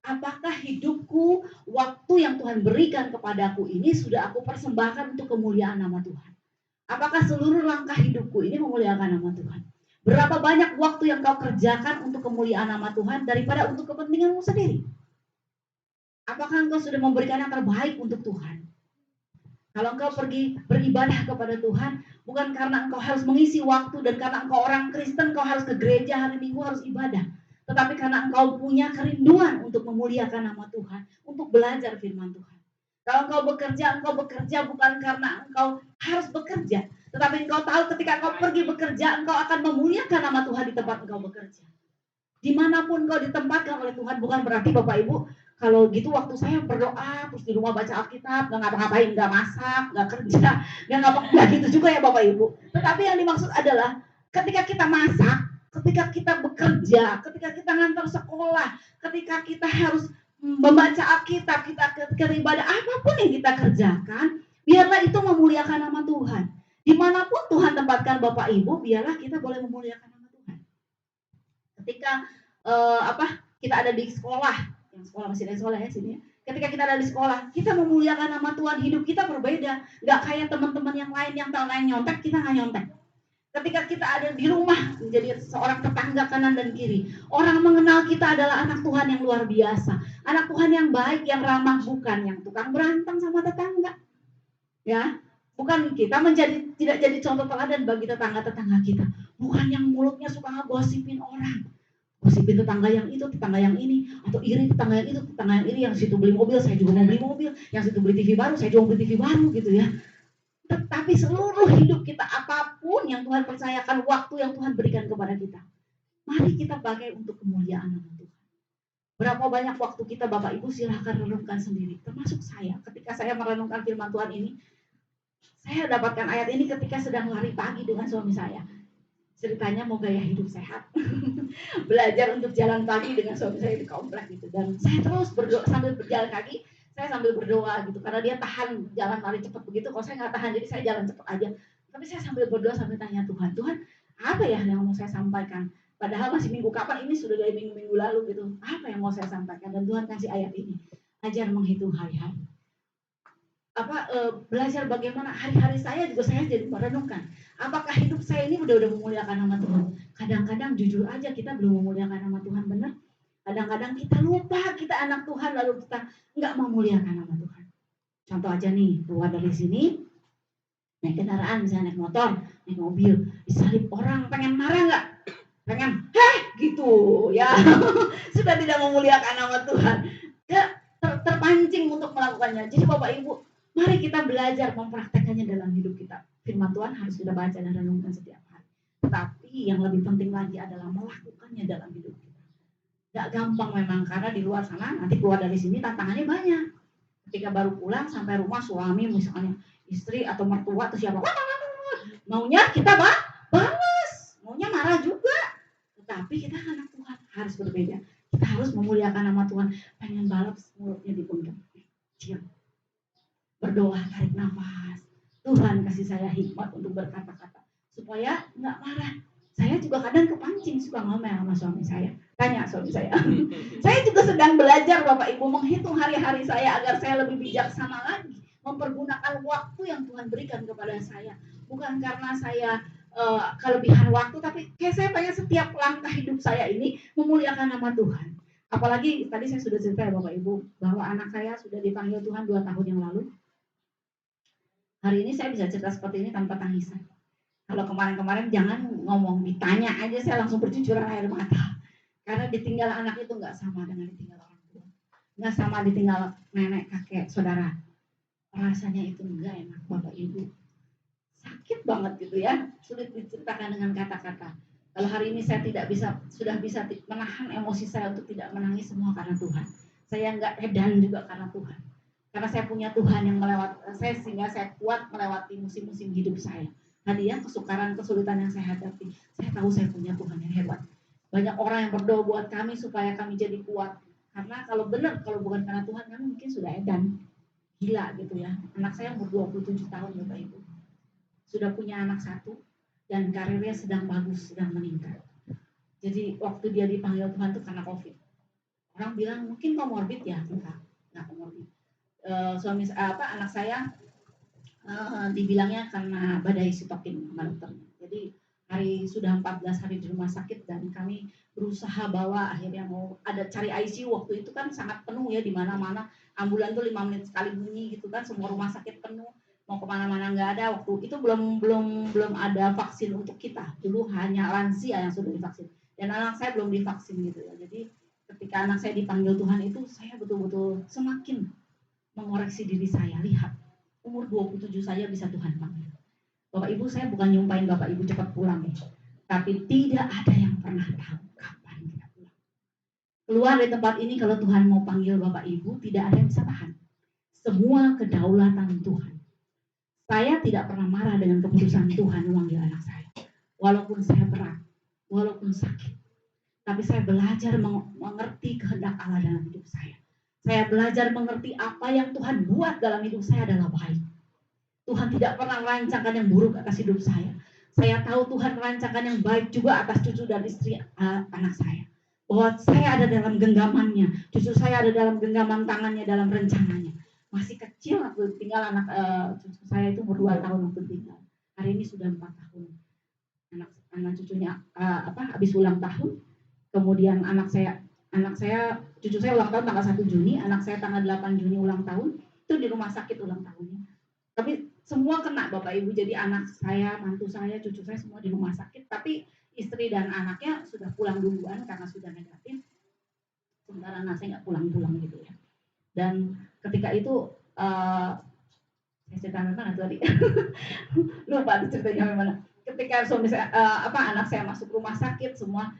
Apakah hidupku, waktu yang Tuhan berikan kepadaku ini sudah aku persembahkan untuk kemuliaan nama Tuhan? Apakah seluruh langkah hidupku ini memuliakan nama Tuhan? Berapa banyak waktu yang kau kerjakan untuk kemuliaan nama Tuhan daripada untuk kepentinganmu sendiri? Apakah engkau sudah memberikan yang terbaik untuk Tuhan? Kalau engkau pergi beribadah kepada Tuhan, bukan karena engkau harus mengisi waktu dan karena engkau orang Kristen, engkau harus ke gereja hari Minggu harus ibadah. Tetapi karena engkau punya kerinduan untuk memuliakan nama Tuhan, untuk belajar firman Tuhan. Kalau engkau bekerja bukan karena engkau harus bekerja. Tetapi engkau tahu ketika engkau pergi bekerja, engkau akan memuliakan nama Tuhan di tempat engkau bekerja. Dimanapun engkau ditempatkan oleh Tuhan, bukan berarti Bapak Ibu, kalau gitu waktu saya berdoa, terus di rumah baca Alkitab, nggak ngapa-ngapain, nggak masak, nggak kerja, nggak gitu juga ya Bapak Ibu. Tetapi yang dimaksud adalah ketika kita masak, ketika kita bekerja, ketika kita ngantar sekolah, ketika kita harus membaca Alkitab, kita ibadah, apapun yang kita kerjakan, biarlah itu memuliakan nama Tuhan. Dimanapun Tuhan tempatkan Bapak Ibu, biarlah kita boleh memuliakan nama Tuhan. Ketika kita ada di sekolah, yang sekolah masih ada sekolah ya sini ya. Ketika kita ada di sekolah, kita memuliakan nama Tuhan, hidup kita berbeda. Nggak kayak teman-teman yang lain yang tahun lain nyontek, kita nggak nyontek. Ketika kita ada di rumah, menjadi seorang tetangga kanan dan kiri, orang mengenal kita adalah anak Tuhan yang luar biasa, anak Tuhan yang baik, yang ramah, bukan yang tukang berantem sama tetangga. Ya, bukan kita tidak jadi contoh teladan bagi tetangga-tetangga kita. Bukan yang mulutnya suka ngegosipin orang. Gosipin tetangga yang itu, tetangga yang ini, atau iri tetangga yang itu, tetangga yang ini, yang situ beli mobil, saya juga mau beli mobil, yang situ beli TV baru, saya juga mau beli TV baru gitu ya. Tetapi seluruh hidup kita, apapun yang Tuhan percayakan, waktu yang Tuhan berikan kepada kita, mari kita pakai untuk kemuliaan nama Tuhan. Berapa banyak waktu kita, Bapak Ibu, silahkan renungkan sendiri. Termasuk saya, ketika saya merenungkan firman Tuhan ini, saya dapatkan ayat ini ketika sedang lari pagi dengan suami saya. Ceritanya mau gaya hidup sehat. Belajar untuk jalan pagi dengan suami saya di komplek gitu. Dan saya terus berdoa sambil berjalan kaki, saya sambil berdoa gitu. Karena dia tahan jalan lari cepat begitu, kalau saya nggak tahan, jadi saya jalan cepat aja. Tapi saya sambil berdoa sambil tanya Tuhan, Tuhan apa ya yang mau saya sampaikan? Padahal masih minggu kapan, ini sudah dari minggu-minggu lalu gitu. Apa yang mau saya sampaikan? Dan Tuhan kasih ayat ini, ajar menghitung hari-hari. Belajar bagaimana hari-hari saya juga saya jadi merenungkan. Apakah hidup saya ini udah memuliakan nama Tuhan? Kadang-kadang jujur aja kita belum memuliakan nama Tuhan, benar? Kadang-kadang kita lupa kita anak Tuhan lalu kita nggak memuliakan nama Tuhan. Contoh aja nih, keluar dari sini, naik kendaraan, misalnya naik motor, naik mobil, disalip orang, pengen marah nggak? Pengen, gitu ya. Sudah tidak memuliakan nama Tuhan. Terpancing untuk melakukannya. Jadi Bapak Ibu, mari kita belajar mempraktekannya dalam hidup kita. Firman Tuhan harus kita baca dan renungkan setiap hari. Tapi yang lebih penting lagi adalah melakukannya dalam hidup kita. Gak gampang memang, karena di luar sana nanti keluar dari sini tantangannya banyak. Ketika baru pulang sampai rumah, suami misalnya, istri atau mertua atau siapa, maunya kita balas, maunya marah juga. Tetapi kita anak Tuhan harus berbeda. Kita harus memuliakan nama Tuhan. Pengen balap, mulutnya dipundang. Berdoa, tarik nafas. Tuhan kasih saya hikmat untuk berkata-kata supaya nggak marah. Saya juga kadang kepancing suka ngomel sama suami saya. Tanya suami saya. Saya juga sedang belajar Bapak Ibu menghitung hari-hari saya agar saya lebih bijaksana lagi. Mempergunakan waktu yang Tuhan berikan kepada saya. Bukan karena saya kelebihan waktu, tapi kayak saya pengen setiap langkah hidup saya ini memuliakan nama Tuhan. Apalagi tadi saya sudah cerita ya Bapak Ibu bahwa anak saya sudah dipanggil Tuhan 2 tahun yang lalu. Hari ini saya bisa cerita seperti ini tanpa tangisan. Kalau kemarin-kemarin jangan ngomong, ditanya aja saya langsung bercucuran air mata. Karena ditinggal anak itu nggak sama dengan ditinggal orang tua. Nggak sama ditinggal nenek, kakek, saudara. Rasanya itu nggak enak Bapak Ibu. Sakit banget gitu ya, sulit diceritakan dengan kata-kata. Kalau hari ini saya sudah bisa menahan emosi saya untuk tidak menangis, semua karena Tuhan. Saya nggak edan juga karena Tuhan. Karena saya punya Tuhan yang melewati saya, sehingga saya kuat melewati musim-musim hidup saya. Hadiah kesukaran, kesulitan yang saya hadapi, saya tahu saya punya Tuhan yang hebat. Banyak orang yang berdoa buat kami supaya kami jadi kuat. Karena kalau bukan karena Tuhan, kami mungkin sudah edan, gila gitu ya. Anak saya umur 27 tahun Bapak Ibu. Sudah punya anak 1 dan karirnya sedang bagus, sedang meningkat. Jadi waktu dia dipanggil Tuhan itu karena COVID. Orang bilang mungkin komorbid ya, enggak komorbid. Anak saya dibilangnya karena badai sitokin sama dokternya. Jadi sudah 14 hari di rumah sakit dan kami berusaha bawa, akhirnya mau ada cari ICU. Waktu itu kan sangat penuh ya, di mana-mana ambulan tuh 5 menit sekali bunyi gitu kan, semua rumah sakit penuh. Mau kemana-mana nggak ada. Waktu itu belum ada vaksin untuk kita. Dulu hanya lansia yang sudah divaksin. Dan anak saya belum divaksin gitu ya. Jadi ketika anak saya dipanggil Tuhan itu, saya betul-betul semakin mengoreksi diri saya. Lihat, umur 27 saya bisa Tuhan panggil. Bapak Ibu, saya bukan nyumpahin Bapak Ibu cepat pulang ya. Tapi tidak ada yang pernah tahu kapan kita pulang. Keluar dari tempat ini, kalau Tuhan mau panggil Bapak Ibu, tidak ada yang bisa tahan. Semua kedaulatan Tuhan. Saya tidak pernah marah dengan keputusan Tuhan memanggil anak saya. Walaupun saya berat, walaupun sakit. Tapi saya belajar mengerti kehendak Allah dalam hidup saya. Saya belajar mengerti apa yang Tuhan buat dalam hidup saya adalah baik. Tuhan tidak pernah merancangkan yang buruk atas hidup saya. Saya tahu Tuhan merancangkan yang baik juga atas cucu dan istri anak saya. bahwa saya ada dalam genggamannya, cucu saya ada dalam genggaman tangannya, dalam rencananya. Masih kecil waktu tinggal cucu saya itu umur 2 tahun waktu tinggal. Hari ini sudah 4 tahun. Anak cucunya habis ulang tahun. Kemudian cucu saya ulang tahun tanggal 1 Juni, anak saya tanggal 8 Juni ulang tahun. Itu di rumah sakit ulang tahunnya. Tapi semua kena Bapak Ibu, jadi anak saya, mantu saya, cucu saya semua di rumah sakit. Tapi istri dan anaknya sudah pulang duluan karena sudah negatif. Sementara anak saya nggak pulang-pulang gitu ya. Dan ketika itu saya cerita mana tadi? Lupa ceritanya mana. Ketika suami saya, anak saya masuk rumah sakit semua,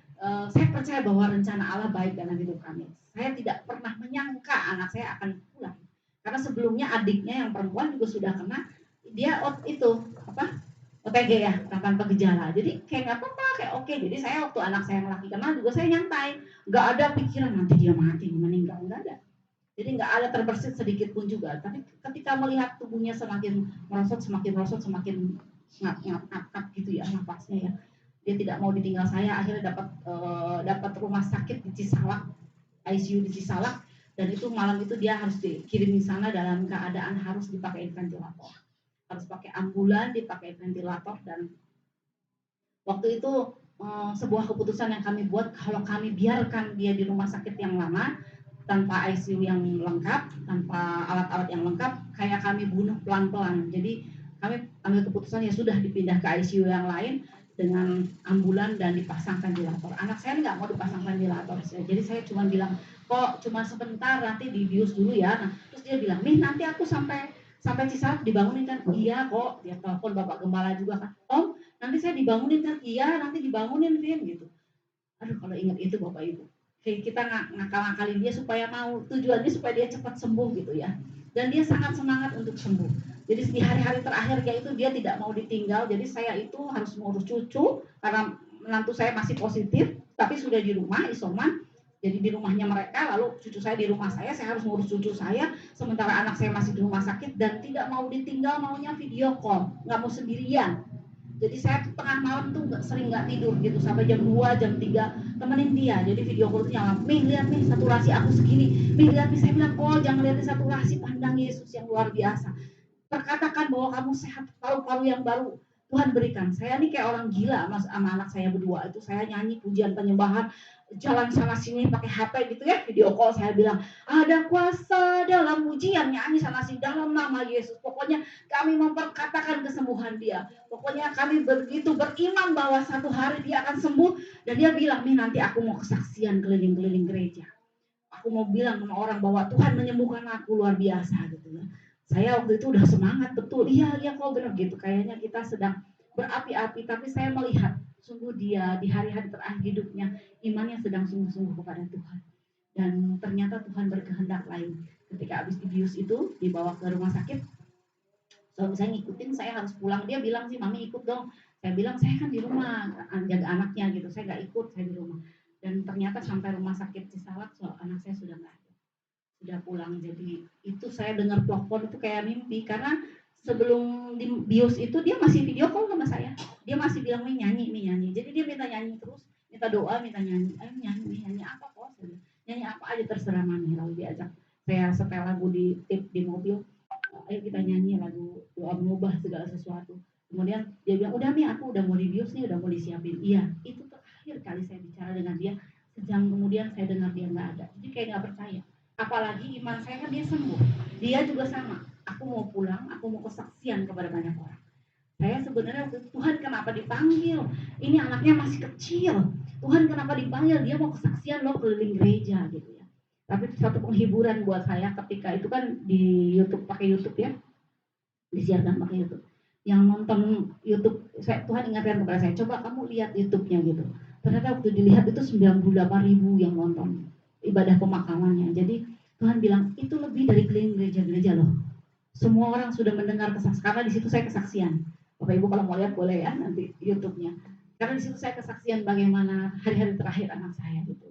saya percaya bahwa rencana Allah baik dalam hidup kami. Saya tidak pernah menyangka anak saya akan pulang. Karena sebelumnya adiknya yang perempuan juga sudah kena, dia OTG ya, tanpa gejala. Jadi kayak nggak apa-apa, kayak oke. Jadi saya waktu anak saya yang laki kena juga saya nyantai, nggak ada pikiran nanti dia mati, meninggal, nggak ada. Jadi nggak ada terbersit sedikit pun juga. Tapi ketika melihat tubuhnya semakin merosot, semakin ngap gitu ya napasnya ya. Dia tidak mau ditinggal saya. Akhirnya dapat rumah sakit di Cisalak, ICU di Cisalak. Dan itu malam itu dia harus dikirim di sana dalam keadaan harus dipakai ventilator. Harus pakai ambulan, dipakai ventilator. Dan waktu itu sebuah keputusan yang kami buat, kalau kami biarkan dia di rumah sakit yang lama tanpa ICU yang lengkap, tanpa alat-alat yang lengkap, kayak kami bunuh pelan-pelan. Jadi kami ambil keputusan ya sudah dipindah ke ICU yang lain dengan ambulan dan dipasang ventilator. Anak saya nggak mau dipasang ventilator, jadi saya cuma bilang kok cuma sebentar, nanti dibius dulu ya. Nah, terus dia bilang, nih nanti aku sampai Cisalak dibangunin kan? Iya kok. Dia telepon Bapak Gembala juga kan, Om nanti saya dibangunin kan? Iya nanti dibangunin Vin gitu. Aduh kalau ingat itu Bapak Ibu, kita ngakal-ngakalin dia supaya mau, tujuannya supaya dia cepat sembuh gitu ya. Dan dia sangat semangat untuk sembuh. Jadi di hari-hari terakhirnya itu dia tidak mau ditinggal. Jadi saya itu harus mengurus cucu karena menantu saya masih positif, tapi sudah di rumah isoman. Jadi di rumahnya mereka, lalu cucu saya di rumah saya harus ngurus cucu saya, sementara anak saya masih di rumah sakit dan tidak mau ditinggal, maunya video call, nggak mau sendirian. Jadi saya tengah malam tuh sering nggak tidur gitu sampai jam 2, jam 3 temenin dia. Jadi video call itu nyala, Mih lihat nih saturasi aku segini, Mih lihat nih. Saya bilang, oh jangan lihat saturasi, pandang Yesus yang luar biasa. Perkatakan bahwa kamu sehat, paru-paru yang baru Tuhan berikan. Saya nih kayak orang gila sama anak saya berdua. Itu saya nyanyi pujian penyembahan, jalan sana sini pakai HP gitu ya, video call. Saya bilang ada kuasa dalam pujian, nyanyi sana sini dalam nama Yesus. Pokoknya kami memperkatakan kesembuhan dia. Pokoknya kami begitu beriman bahwa satu hari dia akan sembuh. Dan dia bilang, nih nanti aku mau kesaksian keliling-keliling gereja. Aku mau bilang sama orang bahwa Tuhan menyembuhkan aku luar biasa gitu ya. Saya waktu itu udah semangat betul, iya kok benar gitu. Kayaknya kita sedang berapi-api, tapi saya melihat sungguh dia di hari-hari terakhir hidupnya imannya sedang sungguh-sungguh kepada Tuhan. Dan ternyata Tuhan berkehendak lain. Ketika habis dibius itu dibawa ke rumah sakit, suami saya ngikutin, saya harus pulang. Dia bilang sih, mami ikut dong. Saya bilang saya kan di rumah jaga anaknya gitu, saya nggak ikut, saya di rumah. Dan ternyata sampai rumah sakit Cisalak, anak saya sudah nggak ada, sudah pulang. Jadi itu saya dengar telepon itu kayak mimpi, karena sebelum di bios itu dia masih video call sama saya. Dia masih bilang nyanyi. Jadi dia minta nyanyi terus, minta doa, minta nyanyi. Ayo nyanyi apa kok? Nyanyi apa aja terserah mami. Lalu diajak saya setel lagu di mobil. Ayo kita nyanyi lagu doa mengubah segala sesuatu. Kemudian dia bilang, udah nih aku udah mau di bios nih, udah mau disiapin. Iya, itu terakhir kali saya bicara dengan dia. Sejam kemudian saya dengar dia nggak ada. Jadi kayak nggak percaya. Apalagi iman saya kan dia sembuh. Dia juga sama. Aku mau pulang, aku mau kesaksian kepada banyak orang. Saya sebenarnya Tuhan kenapa dipanggil? Ini anaknya masih kecil. Tuhan kenapa dipanggil? Dia mau kesaksian loh keliling gereja gitu ya. Tapi itu satu penghiburan buat saya ketika itu kan di YouTube, pakai YouTube ya, disiarkan pakai YouTube. Yang nonton YouTube, Tuhan ingatkan kepada saya, coba kamu lihat YouTube-nya gitu. Ternyata waktu dilihat itu 98.000 yang nonton ibadah pemakamannya. Jadi Tuhan bilang itu lebih dari keliling gereja-gereja loh. Semua orang sudah mendengar kesaksian, karena di situ saya kesaksian. Bapak Ibu kalau mau lihat boleh ya nanti YouTube-nya. Karena di situ saya kesaksian bagaimana hari-hari terakhir anak saya gitu.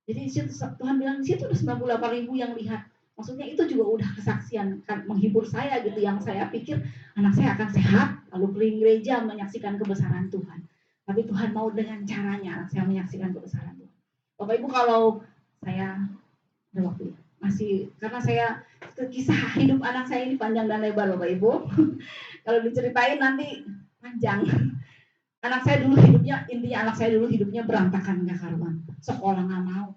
Jadi Tuhan bilang di situ udah 98.000 yang lihat. Maksudnya itu juga udah kesaksian kan, menghibur saya gitu. Yang saya pikir anak saya akan sehat, lalu keliling gereja menyaksikan kebesaran Tuhan. Tapi Tuhan mau dengan caranya anak saya menyaksikan kebesaran Tuhan. Bapak Ibu, kalau saya ada waktu ya, masih karena saya kisah hidup anak saya ini panjang dan lebar Bapak Ibu. Kalau diceritain nanti panjang. Anak saya dulu hidupnya, intinya anak saya dulu hidupnya berantakan nggak karuan. Sekolah nggak mau,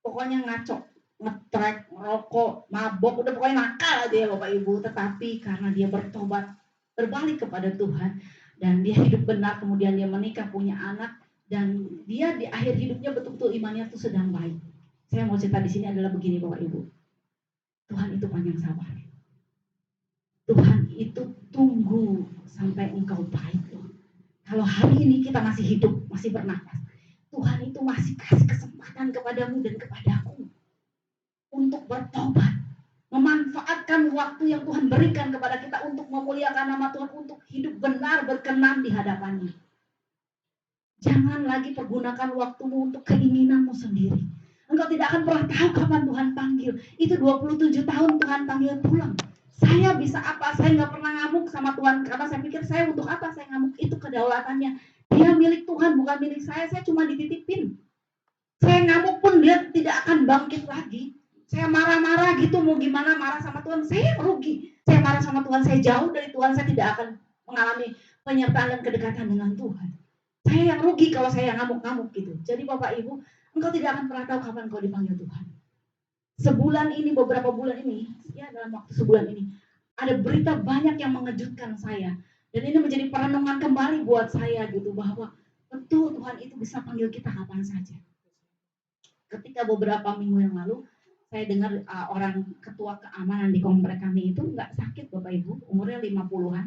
pokoknya ngaco, ngetrek, ngerokok, mabok, udah pokoknya nakal aja ya Bapak Ibu. Tetapi karena dia bertobat, berbalik kepada Tuhan, dan dia hidup benar, kemudian dia menikah, punya anak, dan dia di akhir hidupnya betul-betul imannya tuh sedang baik. Saya mau cerita di sini adalah begini Bapak Ibu. Tuhan itu panjang sabar. Tuhan itu tunggu sampai engkau baik loh. Kalau hari ini kita masih hidup, masih bernapas, Tuhan itu masih kasih kesempatan kepadamu dan kepadaku untuk bertobat, memanfaatkan waktu yang Tuhan berikan kepada kita untuk memuliakan nama Tuhan, untuk hidup benar berkenan di hadapannya. Jangan lagi pergunakan waktumu untuk keinginanmu sendiri. Engkau tidak akan pernah tahu kapan Tuhan panggil. Itu 27 tahun Tuhan panggil pulang. Saya bisa apa? Saya nggak pernah ngamuk sama Tuhan karena saya pikir saya untuk apa saya ngamuk, itu kedaulatannya. Dia milik Tuhan, bukan milik saya cuma dititipin. Saya ngamuk pun dia tidak akan bangkit lagi. Saya marah-marah gitu, mau gimana marah sama Tuhan, saya rugi. Saya marah sama Tuhan, saya jauh dari Tuhan, saya tidak akan mengalami penyertaan dan kedekatan dengan Tuhan. Saya yang rugi kalau saya ngamuk-ngamuk gitu. Jadi Bapak Ibu, engkau tidak akan pernah tahu kapan engkau dipanggil Tuhan. Sebulan ini, beberapa bulan ini, ya dalam waktu sebulan ini, ada berita banyak yang mengejutkan saya. Dan ini menjadi perenungan kembali buat saya gitu, bahwa betul Tuhan itu bisa panggil kita kapan saja. Ketika beberapa minggu yang lalu, saya dengar orang ketua keamanan di komplek kami itu nggak sakit Bapak Ibu, umurnya 50-an,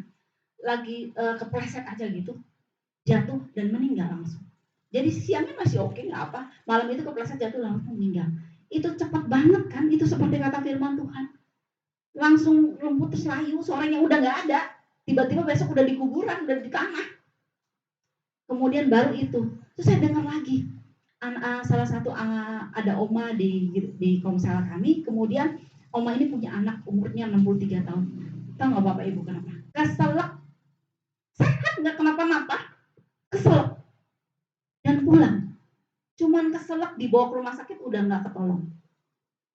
lagi kepleset aja gitu, jatuh dan meninggal langsung. Jadi siangnya masih oke, nggak apa, malam itu kepleset jatuh langsung meninggal. Itu cepat banget kan, itu seperti kata firman Tuhan. Langsung rumput selayu, sorenya udah nggak ada, tiba-tiba besok udah di kuburan, udah di tanah. Kemudian baru itu, terus saya dengar lagi, salah satu ada oma di komsel kami, kemudian oma ini punya anak umurnya 63 tahun. Tahu nggak Bapak Ibu kenapa? Keselak, sehat nggak kenapa-napa, keselak dan pulang. Cuman keselak dibawa ke rumah sakit udah nggak ketolong.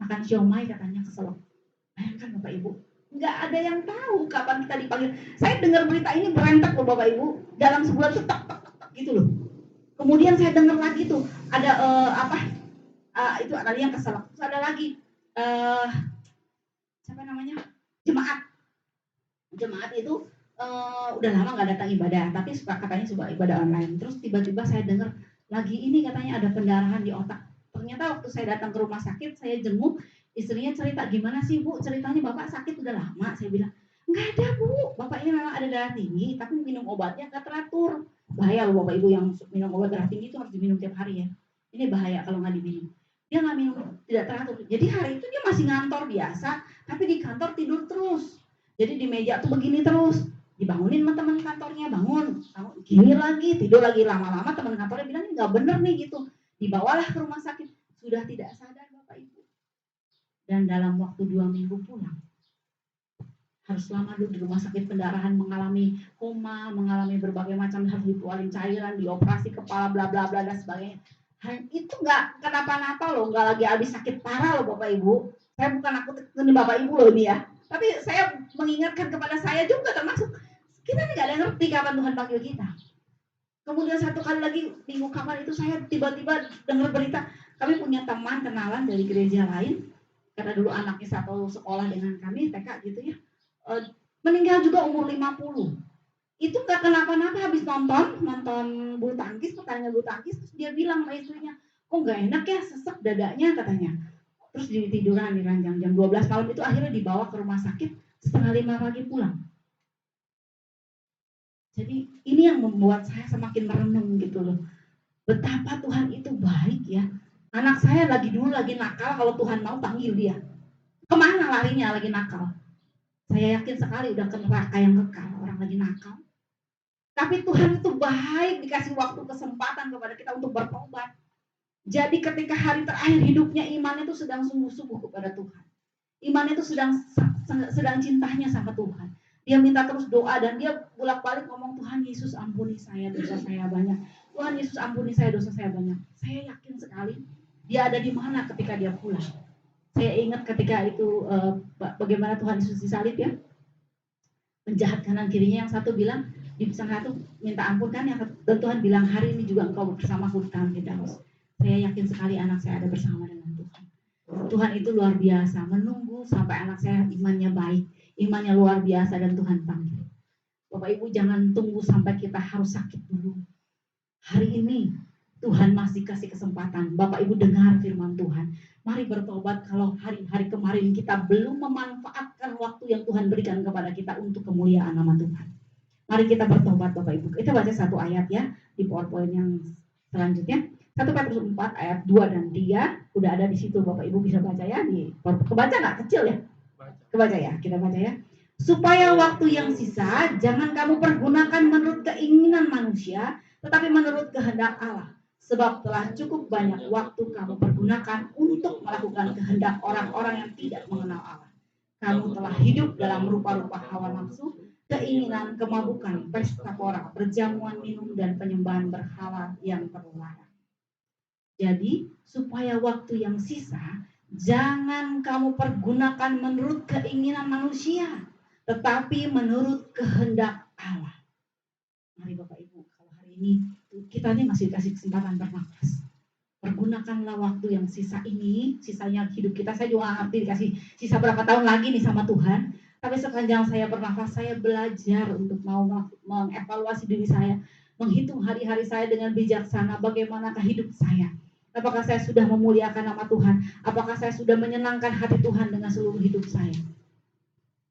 Makan siomay katanya keselak. Bayangkan Bapak Ibu, nggak ada yang tahu kapan kita dipanggil. Saya dengar berita ini berentak loh Bapak Ibu, dalam sebulan tuh tak gitu loh. Kemudian saya dengar lagi tuh ada itu ada yang keselak. Terus ada lagi siapa namanya, jemaat itu udah lama nggak datang ibadah, tapi katanya suka ibadah online. Terus tiba-tiba saya dengar lagi ini katanya ada pendarahan di otak. Ternyata waktu saya datang ke rumah sakit, saya jenguk, istrinya cerita, gimana sih Bu, ceritanya Bapak sakit udah lama. Saya bilang, nggak ada Bu, Bapak ini memang ada darah tinggi, tapi minum obatnya nggak teratur. Bahaya loh Bapak Ibu, yang minum obat darah tinggi itu harus diminum tiap hari ya. Ini bahaya kalau nggak diminum. Dia nggak minum, tidak teratur. Jadi hari itu dia masih ngantor biasa, tapi di kantor tidur terus. Jadi di meja tuh begini terus, dibangunin sama teman kantornya, bangun, gini lagi, tidur lagi, lama-lama teman kantornya bilang ini nggak bener nih gitu. Dibawalah ke rumah sakit, sudah tidak sadar Bapak Ibu. Dan dalam waktu 2 minggu pulang. Harus lama dulu di rumah sakit pendarahan, mengalami koma, mengalami berbagai macam, harus dikeluarin cairan, dioperasi kepala, bla bla bla dan sebagainya. Itu nggak kenapa-napa loh, nggak lagi habis sakit parah loh Bapak Ibu. Saya bukan aku ini Bapak Ibu loh ini ya. Tapi saya mengingatkan kepada saya juga termasuk, kita nggak ada ngerti kapan Tuhan panggil kita. Kemudian satu kali lagi minggu kapan itu saya tiba-tiba dengar berita, kami punya teman kenalan dari gereja lain, karena dulu anaknya satu sekolah dengan kami, TK gitu ya, meninggal juga umur 50. Itu nggak kenapa-napa, habis nonton bulu tangkis, pertandingan bulu tangkis, terus dia bilang sama istrinya, kok nggak enak ya, sesek dadanya katanya. Terus di tiduran di ranjang jam 12 malam itu akhirnya dibawa ke rumah sakit, 4:30 pagi pulang. Jadi ini yang membuat saya semakin merenung gitu loh. Betapa Tuhan itu baik ya. Anak saya lagi nakal, kalau Tuhan mau panggil dia. Kemana larinya lagi nakal? Saya yakin sekali udah ke neraka yang kekal, orang lagi nakal. Tapi Tuhan itu baik, dikasih waktu kesempatan kepada kita untuk bertobat. Jadi ketika hari terakhir hidupnya, imannya itu sedang sungguh-sungguh kepada Tuhan. Imannya itu sedang cintanya sama Tuhan. Dia minta terus doa dan dia bolak-balik ngomong, Tuhan Yesus ampuni saya, dosa saya banyak. Tuhan Yesus ampuni saya, dosa saya banyak. Saya yakin sekali Dia ada di mana ketika dia pulang. Saya ingat ketika itu bagaimana Tuhan Yesus disalib ya. Penjahat kanan kirinya yang satu bilang, di satu minta ampun kan, yang dan Tuhan bilang hari ini juga engkau bersamaku di tangan Firdaus. Saya yakin sekali anak saya ada bersama dengan Tuhan. Tuhan itu luar biasa, menunggu sampai anak saya imannya baik, imannya luar biasa dan Tuhan panggil. Bapak Ibu jangan tunggu sampai kita harus sakit dulu. Hari ini Tuhan masih kasih kesempatan. Bapak Ibu dengar firman Tuhan. Mari bertobat kalau hari-hari kemarin kita belum memanfaatkan waktu yang Tuhan berikan kepada kita untuk kemuliaan nama Tuhan. Mari kita bertobat Bapak Ibu. Kita baca satu ayat ya di PowerPoint yang selanjutnya. 1 Petrus 4 ayat 2 dan 3 udah ada di situ, Bapak Ibu bisa baca ya. Kebaca nggak kecil ya? Kebaca ya, kita baca ya. Supaya waktu yang sisa jangan kamu pergunakan menurut keinginan manusia, tetapi menurut kehendak Allah. Sebab telah cukup banyak waktu kamu pergunakan untuk melakukan kehendak orang-orang yang tidak mengenal Allah. Kamu telah hidup dalam rupa-rupa hawa nafsu, keinginan, kemabukan, pesta pora, perjamuan minum, dan penyembahan berhala yang terlarang. Jadi, supaya waktu yang sisa, jangan kamu pergunakan menurut keinginan manusia, tetapi menurut kehendak Allah. Mari Bapak Ibu, kalau hari ini kita ini masih dikasih kesempatan bernafas. Pergunakanlah waktu yang sisa ini, sisanya hidup kita. Saya juga ngerti dikasih sisa berapa tahun lagi nih sama Tuhan. Tapi sepanjang saya bernafas, saya belajar untuk mau mengevaluasi diri saya, menghitung hari-hari saya dengan bijaksana, bagaimanakah hidup saya. Apakah saya sudah memuliakan nama Tuhan? Apakah saya sudah menyenangkan hati Tuhan dengan seluruh hidup saya?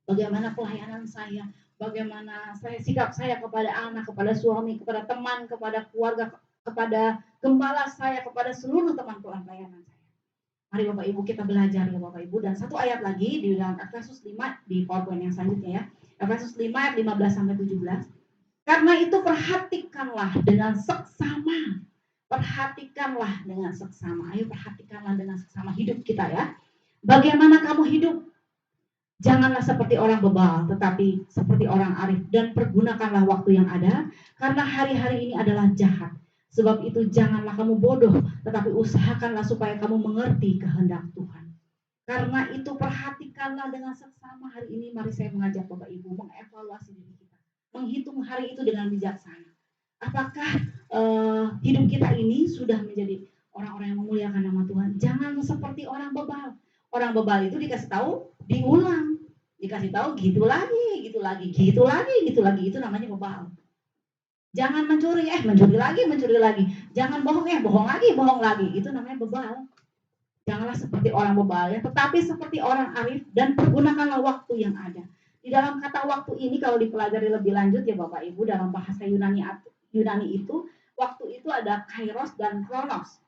Bagaimana pelayanan saya? Bagaimana sikap saya kepada anak, kepada suami, kepada teman, kepada keluarga, kepada gembala saya, kepada seluruh teman pelayanan saya. Mari Bapak Ibu kita belajar ya Bapak Ibu. Dan satu ayat lagi di dalam Efesus 5 di PowerPoint yang selanjutnya ya. Efesus 5 ayat 15-17. Karena itu perhatikanlah dengan seksama. Perhatikanlah dengan seksama. Ayo perhatikanlah dengan seksama hidup kita ya. Bagaimana kamu hidup? Janganlah seperti orang bebal, tetapi seperti orang arif. Dan pergunakanlah waktu yang ada, karena hari-hari ini adalah jahat. Sebab itu janganlah kamu bodoh, tetapi usahakanlah supaya kamu mengerti kehendak Tuhan. Karena itu perhatikanlah dengan seksama hari ini. Mari saya mengajak Bapak Ibu mengevaluasi diri kita. Menghitung hari itu dengan bijaksana. Apakah hidup kita ini sudah menjadi orang-orang yang memuliakan nama Tuhan? Jangan seperti orang bebal. Orang bebal itu dikasih tahu, diulang. Dikasih tahu gitu lagi, gitu lagi, gitu lagi, gitu lagi. Itu namanya bebal. Jangan mencuri, mencuri lagi. Jangan bohong, bohong lagi. Itu namanya bebal. Janganlah seperti orang bebal ya, tetapi seperti orang arif dan pergunakanlah waktu yang ada. Di dalam kata waktu ini kalau dipelajari lebih lanjut ya Bapak Ibu, dalam bahasa Yunani itu, waktu itu ada kairos dan kronos.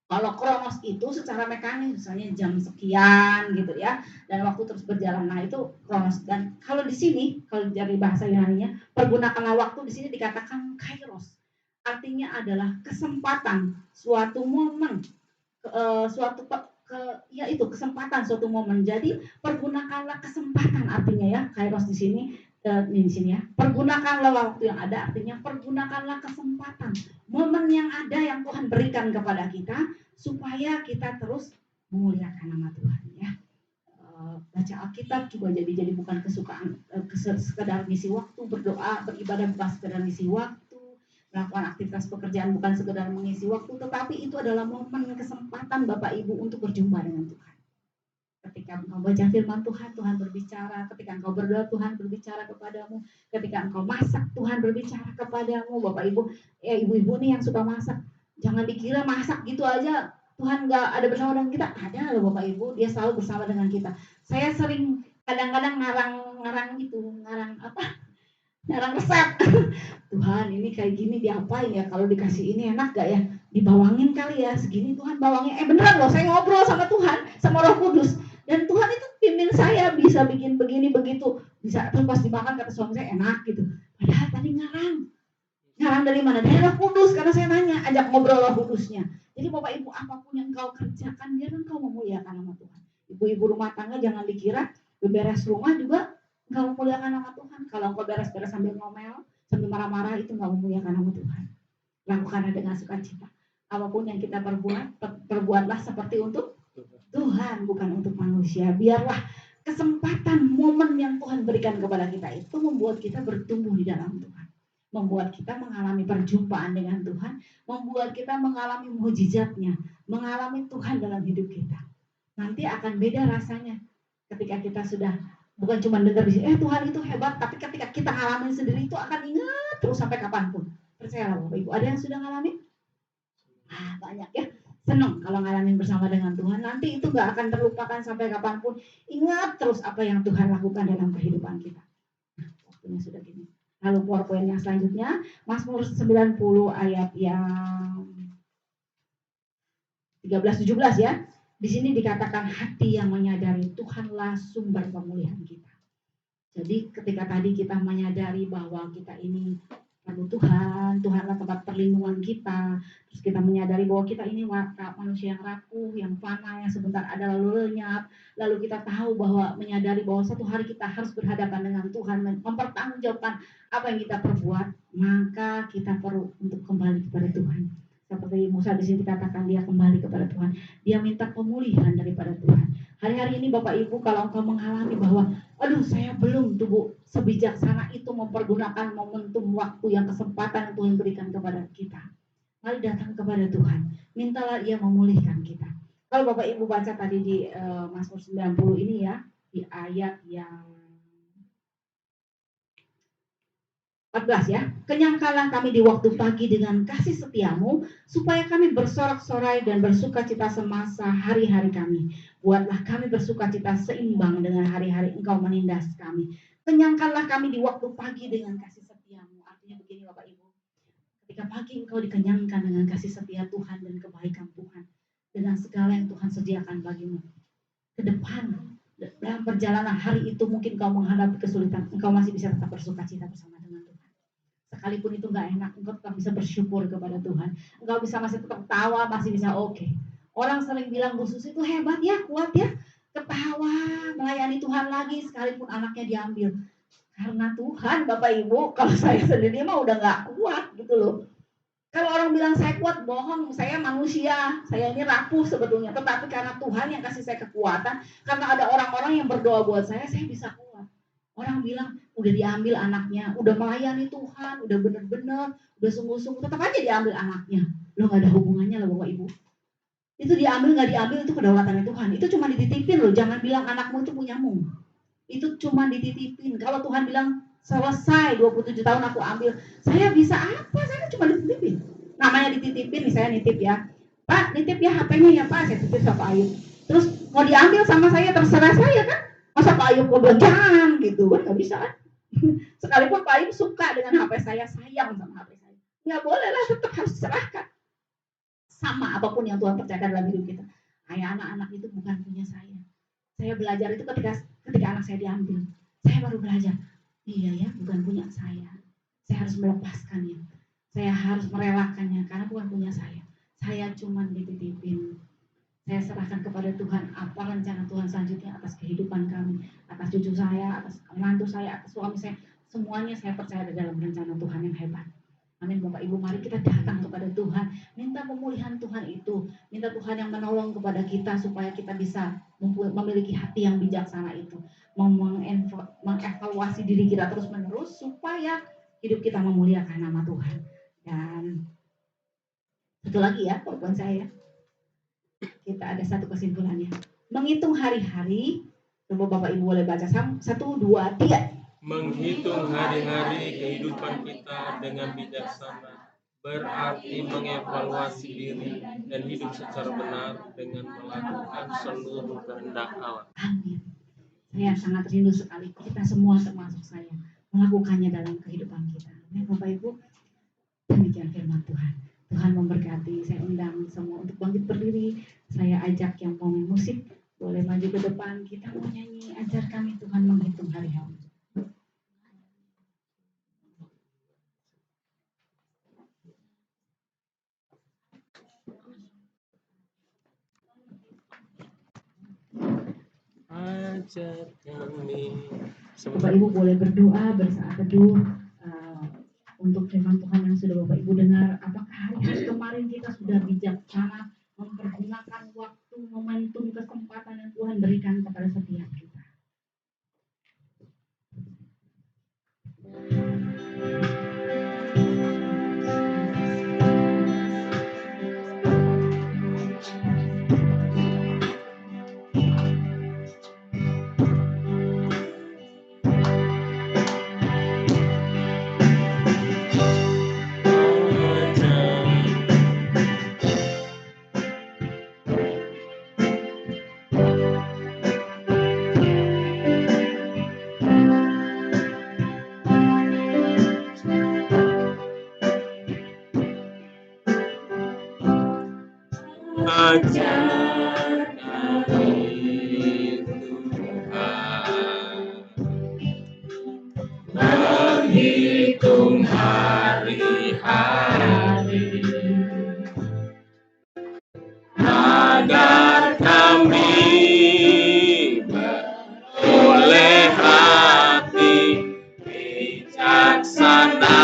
Kalau kronos itu secara mekanis misalnya jam sekian gitu ya, dan waktu terus berjalan. Nah itu kronos. Dan kalau di sini, kalau dari bahasa Yunaninya, pergunakanlah waktu di sini dikatakan kairos. Artinya adalah kesempatan, suatu momen, kesempatan suatu momen. Jadi pergunakanlah kesempatan artinya ya, kairos di sini ya. Pergunakanlah waktu yang ada, artinya pergunakanlah kesempatan, momen yang ada yang Tuhan berikan kepada kita supaya kita terus memuliakan nama Tuhan ya. Baca Alkitab juga jadi bukan kesukaan sekedar ngisi waktu, berdoa, beribadah bukan sekedar ngisi waktu, melakukan aktivitas pekerjaan bukan sekedar mengisi waktu, tetapi itu adalah momen kesempatan Bapak Ibu untuk berjumpa dengan Tuhan. Ketika engkau baca firman Tuhan, Tuhan berbicara. Ketika engkau berdoa, Tuhan berbicara kepadamu. Ketika engkau masak, Tuhan berbicara kepadamu. Bapak Ibu, ibu-ibu nih yang suka masak, jangan dikira masak gitu aja Tuhan gak ada bersama dengan kita. Ada loh Bapak Ibu, dia selalu bersama dengan kita. Saya sering kadang-kadang ngarang resep. Tuhan ini kayak gini diapain ya, kalau dikasih ini enak gak ya, dibawangin kali ya, segini Tuhan bawangin. Beneran loh, saya ngobrol sama Tuhan, sama Roh Kudus, dan Tuhan itu pimpin saya bisa bikin begini begitu, bisa. Terus pas dimakan kata suami saya enak gitu, padahal tadi ngarang dari mana? Dari Roh Kudus, karena saya nanya, ajak ngobrol Roh Kudusnya. Jadi Bapak Ibu, apapun yang kau kerjakan, biarkan kau memuliakan nama Tuhan. Ibu-ibu rumah tangga jangan dikira beberes rumah juga nggak memuliakan nama Tuhan. Kalau engkau beres-beres sambil ngomel, sambil marah-marah, itu nggak memuliakan nama Tuhan. Lakukanlah dengan sukacita. Apapun yang kita perbuatlah seperti untuk Tuhan, bukan untuk manusia. Biarlah kesempatan momen yang Tuhan berikan kepada kita itu membuat kita bertumbuh di dalam Tuhan, membuat kita mengalami perjumpaan dengan Tuhan, membuat kita mengalami mukjizatnya, mengalami Tuhan dalam hidup kita. Nanti akan beda rasanya ketika kita sudah bukan cuma dengar di sini, Tuhan itu hebat, tapi ketika kita ngalamin sendiri itu akan ingat terus sampai kapanpun. Percayalah Bapak Ibu, ada yang sudah ngalamin? Banyak ya. Senang kalau ngalamin bersama dengan Tuhan. Nanti itu gak akan terlupakan sampai kapanpun. Ingat terus apa yang Tuhan lakukan dalam kehidupan kita. Nah, waktunya sudah gini. Lalu PowerPoint yang selanjutnya, Mazmur 90 ayat yang 13-17 ya. Di sini dikatakan hati yang menyadari Tuhanlah sumber pemulihan kita. Jadi ketika tadi kita menyadari bahwa kita ini perlu Tuhan, Tuhanlah tempat perlindungan kita, terus kita menyadari bahwa kita ini manusia yang rapuh, yang fana, yang sebentar ada lalu lenyap, lalu kita tahu bahwa menyadari bahwa suatu hari kita harus berhadapan dengan Tuhan, mempertanggungjawabkan apa yang kita perbuat, maka kita perlu untuk kembali kepada Tuhan. Seperti Musa di sini dikatakan dia kembali kepada Tuhan, dia minta pemulihan daripada Tuhan. Hari-hari ini Bapak Ibu, kalau engkau mengalami bahwa aduh saya belum tubuh sebijaksana itu mempergunakan momentum waktu yang kesempatan yang Tuhan berikan kepada kita, mari datang kepada Tuhan, mintalah Ia memulihkan kita. Kalau Bapak Ibu baca tadi di Mazmur 90 ini ya, di ayat yang 14 ya, kenyangkanlah kami di waktu pagi dengan kasih setiamu, supaya kami bersorak-sorai dan bersuka cita semasa hari-hari kami. Buatlah kami bersuka cita seimbang dengan hari-hari Engkau menindas kami. Kenyangkanlah kami di waktu pagi dengan kasih setiamu. Artinya begini Bapak Ibu, ketika pagi Engkau dikenyangkan dengan kasih setia Tuhan dan kebaikan Tuhan, dengan segala yang Tuhan sediakan bagimu, ke depan dalam perjalanan hari itu mungkin Engkau menghadapi kesulitan, Engkau masih bisa tetap bersuka cita bersama dengan Tuhan. Sekalipun itu gak enak, engkau tetap bisa bersyukur kepada Tuhan. Engkau bisa masih tetap tawa, masih bisa oke. Orang sering bilang Bu Susi itu hebat ya, kuat ya, ketawa, melayani Tuhan lagi sekalipun anaknya diambil. Karena Tuhan Bapak Ibu, kalau saya sendiri mah udah gak kuat gitu loh. Kalau orang bilang saya kuat, bohong, saya manusia, saya ini rapuh sebetulnya. Tetapi karena Tuhan yang kasih saya kekuatan, karena ada orang-orang yang berdoa buat saya bisa kuat. Orang bilang udah diambil anaknya, udah melayani Tuhan, udah bener-bener, udah sungguh-sungguh, tetap aja diambil anaknya. Lo gak ada hubungannya loh Bapak Ibu. Itu diambil gak diambil itu kedaulatan Tuhan. Itu cuma dititipin loh, jangan bilang anakmu itu punyamu. Itu cuma dititipin. Kalau Tuhan bilang selesai 27 tahun aku ambil, saya bisa apa? Saya cuma dititipin. Namanya dititipin, nih saya nitip ya. Pak, nitip ya HP-nya ya Pak, saya titip sama Pak Ayub. Terus mau diambil sama saya, terserah saya kan. Masa Pak Ayub kok bilang jangan gitu kan, gak bisa kan. Sekalipun Pak Ayub suka dengan HP saya, sayang sama HP saya, nggak boleh lah, tetap harus diserahkan. Sama apapun yang Tuhan percayakan dalam hidup kita. Ayah anak-anak itu bukan punya saya. Saya belajar itu ketika anak saya diambil. Saya baru belajar, iya ya, bukan punya saya. Saya harus melepaskannya. Saya harus merelakannya karena bukan punya saya. Saya cuma dititipin. Saya serahkan kepada Tuhan apa rencana Tuhan selanjutnya atas kehidupan kami, atas cucu saya, atas menantu saya, atas suami saya. Semuanya saya percaya di dalam rencana Tuhan yang hebat. Amin Bapak Ibu, mari kita datang kepada Tuhan, minta pemulihan Tuhan itu, minta Tuhan yang menolong kepada kita supaya kita bisa memiliki hati yang bijaksana itu, mengevaluasi diri kita terus menerus supaya hidup kita memuliakan nama Tuhan. Dan satu lagi ya, poin saya, kita ada satu kesimpulannya, menghitung hari-hari. Coba Bapak Ibu boleh baca 1, 2, 3. Menghitung hari-hari kehidupan kita dengan bijaksana berarti mengevaluasi diri dan hidup secara benar dengan melakukan seluruh kehendak Allah. Amin. Saya sangat rindu sekali kita semua termasuk saya melakukannya dalam kehidupan kita. Amin Bapak Ibu. Demikian firman Tuhan. Tuhan memberkati. Saya undang semua untuk bangkit berdiri. Saya ajak yang mau musik boleh maju ke depan. Kita mau nyanyi, ajar kami Tuhan menghitung hari-hari. Ajar kami. Bapak Ibu boleh berdoa bersaat teduh untuk firman Tuhan yang sudah Bapak Ibu dengar. Apakah hari-hari kemarin kita sudah bijaksana mempergunakan waktu, momentum, kesempatan yang Tuhan berikan kepada setiap kita? Ajar kami Tuhan menghitung hari-hari agar kami beroleh hati bijaksana.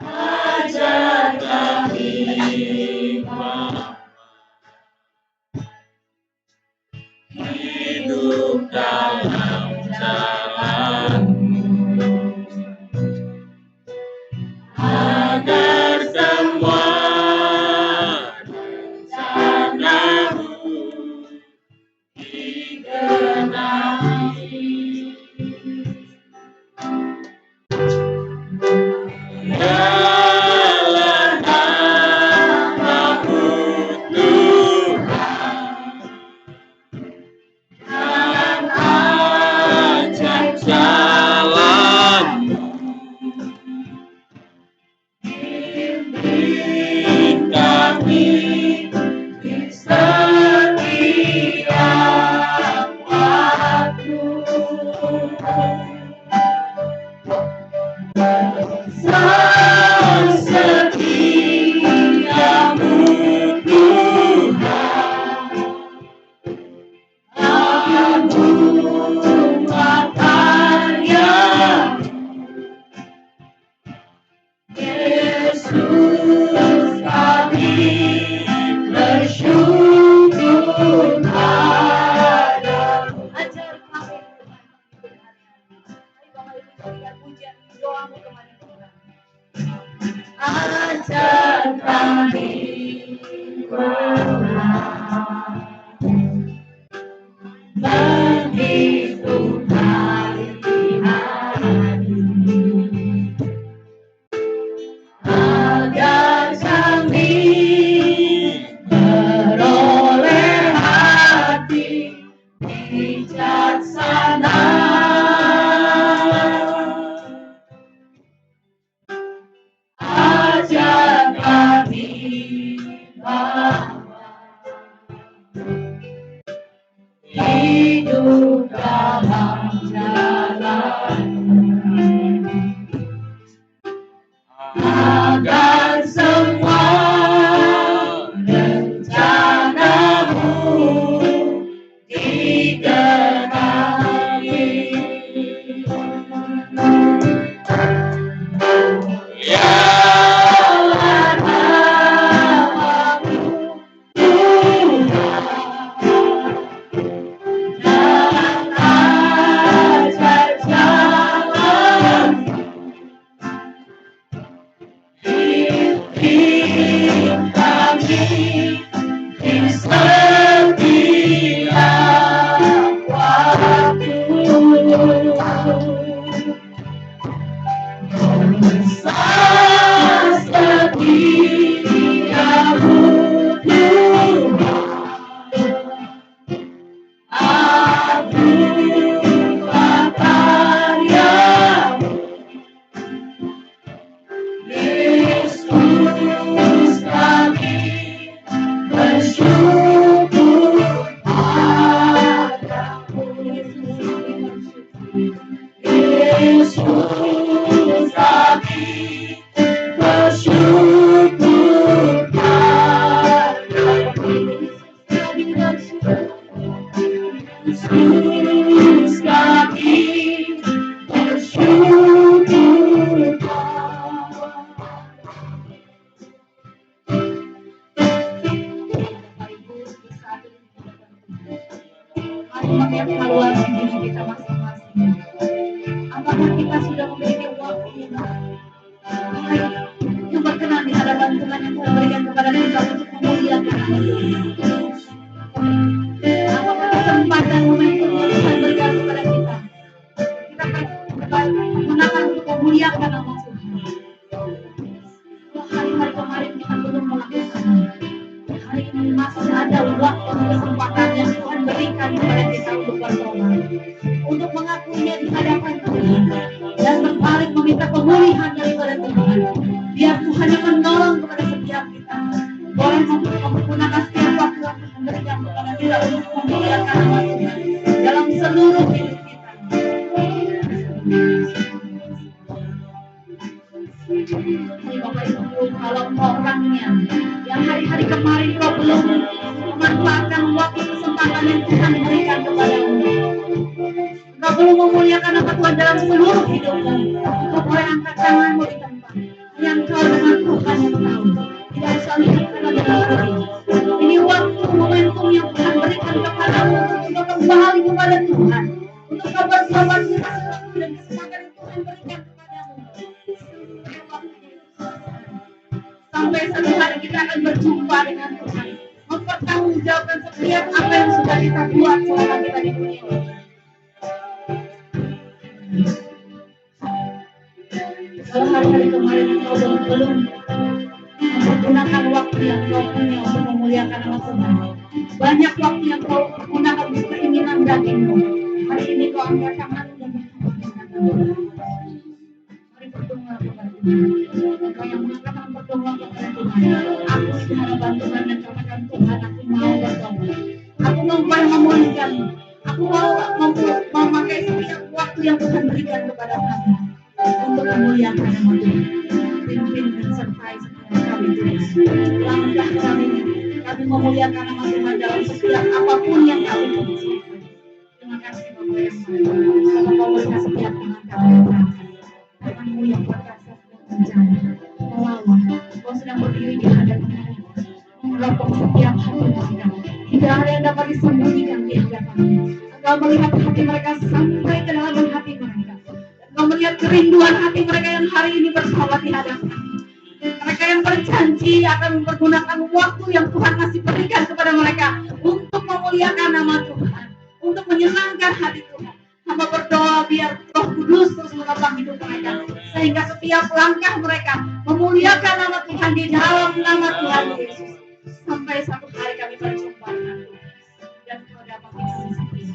Ajar kami hidup dalam jalan-Mu, agar semua rencana-Mu digenapi. Dalam nama-Mu Tuhan, dan ajar jalan-Mu, bimbing kami di setiap waktu. Setiamu Tuhan, agung karya-Mu, Yesus kami bersyukur padamu. Ajar kami Tuhan, mari Bapak Ibu berikan pujian doamu kepada Tuhan. Ajar kami menghitung hari-hari agar kami beroleh hati bijaksana. Ajar kami bahwa hidup dalam jalan-Mu, agar semua rencana-Mu digenapi. Biarlah nama-Mu Tuhan, dan ajar jalan-Mu, bimbing kami di setiap waktu. Setiamu Tuhan, agung karya-Mu, Yesus kami bersyukur padamu. Yesus kami bersyukur padamu. Yesus kami apakah kita sudah memiliki waktu yang berkenan di hadapan Tuhan yang Tuhan berikan kepada kita untuk memuliakan nama Tuhan? Apakah kesempatan momentum yang Tuhan berikan kepada kita? Kita gunakan untuk memuliakan nama Tuhan. Kalau hari-hari kemarin kita belum melakukan, hari ini masih ada waktu dan kesempatan yang Tuhan berikan kepada kita untuk bertobat, untuk mengakuinya di hadapan Tuhan dan berbalik meminta pemulihan daripada Tuhan. Biar Tuhan yang menolong kepada setiap kita. Boleh menggunakan setiap waktu yang Tuhan berikan kepada kita untuk memuliakan nama Tuhan dalam seluruh hidup kita. Bapak Ibu, kalau kau orangnya yang hari-hari kemarin kau belum memanfaatkan waktu kesempatan yang Tuhan berikan kepadamu, kau belum memuliakan nama Tuhan dalam seluruh hidupmu, kau boleh angkat tanganmu di tempat yang kau dengan Tuhan yang tahu. Tidak usah lihat Tuhan dengan hati. Ini waktu momentum yang Tuhan berikan kepadamu untuk kembali kepada Tuhan, untuk kau bertobat dan kesempatan yang Tuhan berikan kepadamu. Sampai satu hari kita akan berjumpa dengan Tuhan, mempertanggungjawabkan setiap apa yang sudah kita buat selama kita di dunia ini. Kalau hari-hari kemarin kau belum menggunakan waktu yang kau punya untuk memuliakan nama Tuhan, banyak waktu yang kau gunakan untuk keinginan dagingmu, hari ini kau angkat tangan dan mari berdoa kepada Tuhan. Kau yang mengatakan berdoa kepada Tuhan, aku di hadapan Tuhan dan katakan Tuhan, aku mau berdoa, aku mau memulihkan, aku mau memakai setiap waktu yang Tuhan berikan kepada kami untuk memuliakan nama Tuhan. Pimpin dan sertai setiap kami Tuhan. Langkah kami memuliakan nama Tuhan dalam setiap apapun yang kami lakukan. Terima kasih Bapak yang baik. Sama kau melihat setiap tangan kami berangkat. Tanganmu yang perkasa sedang menjadi melawan. Kau sedang berdiri di hadapan mereka, meneropong setiap hati mereka. Tidak ada yang dapat disembunyikan di hadapanmu. Engkau melihat hati mereka sampai ke dalam hati mereka. Engkau melihat kerinduan hati mereka yang hari ini bersolat di hadapan. Mereka yang berjanji akan mempergunakan waktu yang Tuhan masih berikan kepada mereka untuk memuliakan nama Tuhan, untuk menyenangkan hati Tuhan. Hamba berdoa biar Roh Kudus terus menopang hidup mereka, sehingga setiap langkah mereka memuliakan nama Tuhan di dalam nama Tuhan Yesus. Sampai satu hari kami berjumpa dengan Tuhan, dan Kau dapat kami sendiri,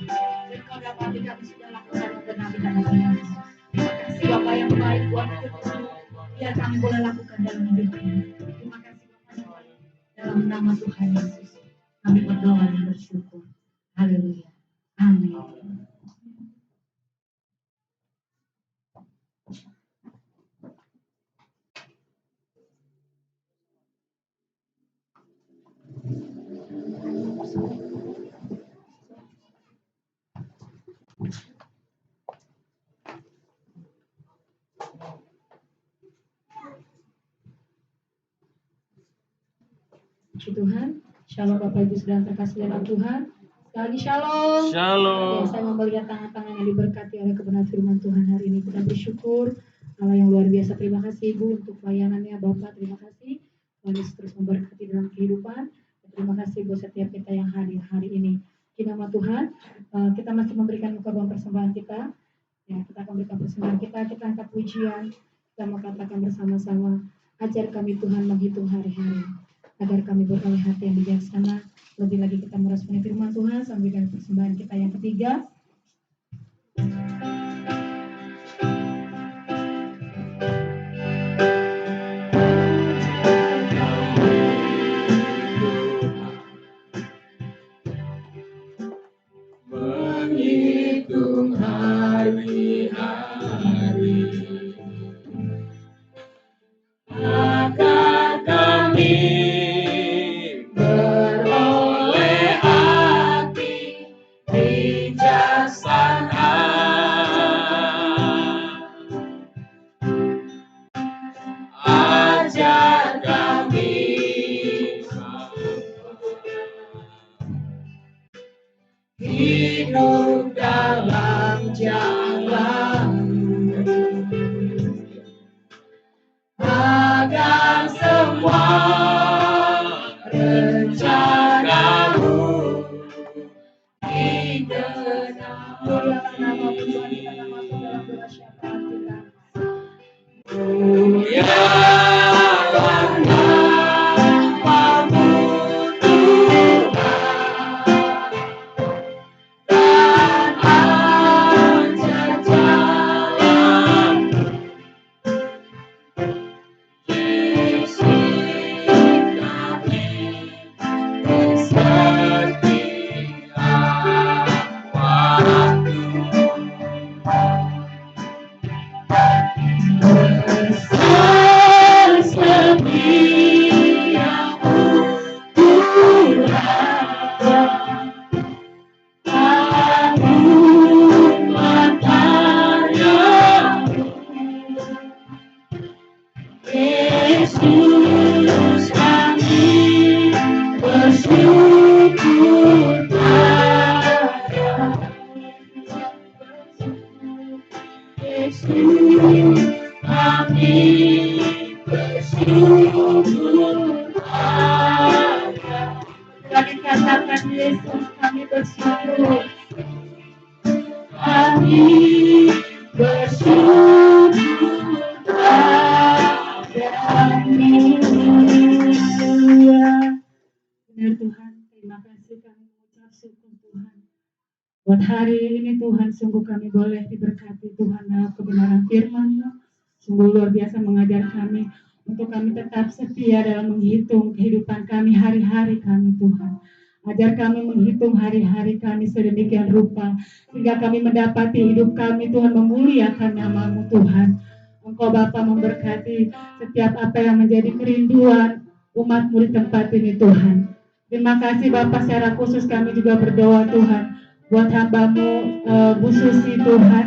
dan Kau dapat kami sudah lakukan yang benar di dalam hidup. Terima kasih Bapa yang baik buat firman-Mu, biar kami boleh lakukan dalam hidup ini. Terima kasih Bapa yang baik. Dalam nama Tuhan Yesus kami berdoa dan bersyukur. Haleluya. Amin. Puji Tuhan. Shalom Bapak Ibu Saudara terkasih dalam Tuhan. Sekali lagi shalom. Shalom. Ya, saya mau melihat tangan-tangan yang diberkati oleh kebenaran firman Tuhan hari ini. Kita bersyukur Allah yang luar biasa. Terima kasih Ibu untuk pelayanannya Bapak. Terima kasih. Tuhan Yesus terus memberkati dalam kehidupan. Terima kasih buat setiap kita yang hadir hari ini. Di nama Tuhan, kita masih memberikan korban persembahan kita. Ya, kita akan memberikan persembahan kita. Kita angkat pujian. Kita mau katakan bersama-sama, ajar kami Tuhan menghitung hari-hari, agar kami beroleh hati yang bijaksana. Lebih lagi kita meresponi firman Tuhan sambil dengan persembahan kita yang ketiga. Menghitung hari-hari agar kami beroleh hati bijak. Yesus kami bersyukur Yesus kami bersyukur kami katakan Yesus kami bersyukur kami bersyukur Benar Tuhan, terima kasih kami mengucap syukur Tuhan. Buat hari ini Tuhan, sungguh kami boleh diberkati Tuhan dalam kebenaran firman-Mu. Sungguh luar biasa mengajar kami untuk kami tetap setia dalam menghitung kehidupan kami hari-hari kami Tuhan. Ajar kami menghitung hari-hari kami sedemikian rupa sehingga kami mendapati hidup kami Tuhan memuliakan nama-Mu Tuhan. Engkau Bapa memberkati setiap apa yang menjadi kerinduan umat-Mu di tempat ini Tuhan. Terima kasih Bapak, secara khusus kami juga berdoa Tuhan buat hamba-Mu Bu Susi Tuhan,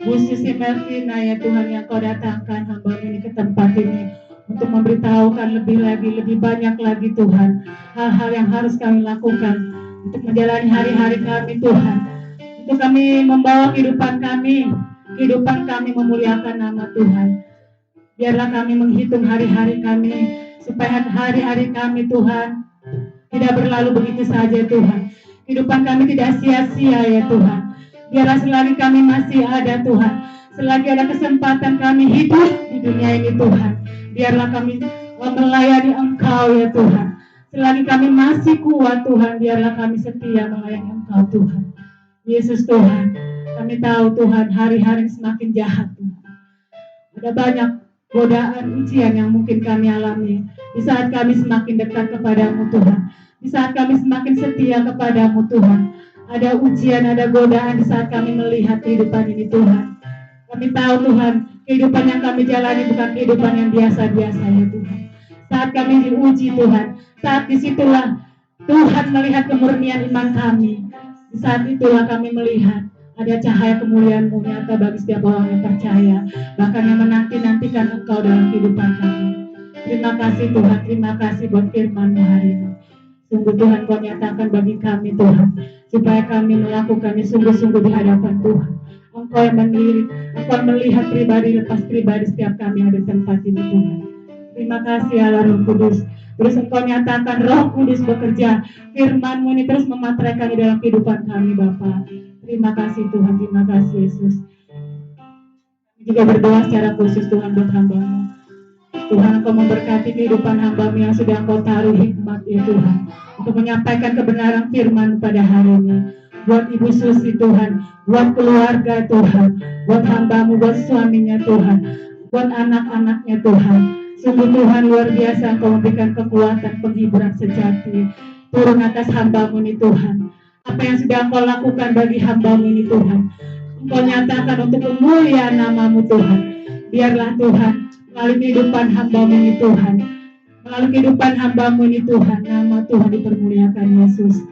Bu Susi Melvina ya Tuhan yang Kau datangkan hamba-Mu ini ke tempat ini untuk memberitahukan lebih banyak lagi Tuhan hal-hal yang harus kami lakukan untuk menjalani hari-hari kami Tuhan, untuk kami membawa kehidupan kami memuliakan nama Tuhan. Biarlah kami menghitung hari-hari kami supaya hari-hari kami Tuhan tidak berlalu begitu saja Tuhan. Kehidupan kami tidak sia-sia ya Tuhan. Biarlah selagi kami masih ada Tuhan, selagi ada kesempatan kami hidup di dunia ini Tuhan, biarlah kami melayani Engkau ya Tuhan. Selagi kami masih kuat Tuhan, biarlah kami setia melayani Engkau Tuhan. Yesus Tuhan, kami tahu Tuhan hari-hari semakin jahat Tuhan. Ada banyak godaan ujian yang mungkin kami alami di saat kami semakin dekat kepadamu Tuhan, di saat kami semakin setia kepadamu Tuhan. Ada ujian, ada godaan di saat kami melihat kehidupan ini Tuhan. Kami tahu Tuhan, kehidupan yang kami jalani bukan kehidupan yang biasa-biasa ya Tuhan. Saat kami diuji Tuhan, saat disitulah Tuhan melihat kemurnian iman kami. Di saat itulah kami melihat ada cahaya kemuliaan-Mu nyata bagi setiap orang yang percaya, bahkan yang menanti-nantikan Engkau dalam kehidupan kami. Terima kasih Tuhan, terima kasih buat firman-Mu hari ini. Sungguh Tuhan Kau nyatakan bagi kami Tuhan, supaya kami melakukannya sungguh-sungguh di hadapan Tuhan. Engkau yang melihat pribadi lepas pribadi setiap kami yang ada di tempat ini Tuhan. Terima kasih Allah Roh Kudus. Terus Engkau nyatakan Roh Kudus bekerja, firman-Mu ini terus memateraikan di dalam kehidupan kami Bapa. Terima kasih Tuhan, terima kasih Yesus. Kami juga berdoa secara khusus Tuhan buat hamba-Mu. Tuhan Engkau memberkati kehidupan hamba-Mu yang sudah Engkau taruh hikmat ya Tuhan, untuk menyampaikan kebenaran firman pada hari ini. Buat Ibu Susi Tuhan, buat keluarga Tuhan, buat hamba-Mu, buat suaminya Tuhan, buat anak-anaknya Tuhan. Sungguh Tuhan luar biasa Engkau memberikan kekuatan penghiburan sejati turun atas hamba-Mu ini Tuhan. Apa yang sudah Engkau lakukan bagi hamba-Mu ini Tuhan, Engkau nyatakan untuk kemuliaan nama-Mu Tuhan. Biarlah Tuhan melalui kehidupan hamba-Mu ini Tuhan, melalui kehidupan hamba-Mu ini Tuhan, nama Tuhan dipermuliakan Yesus.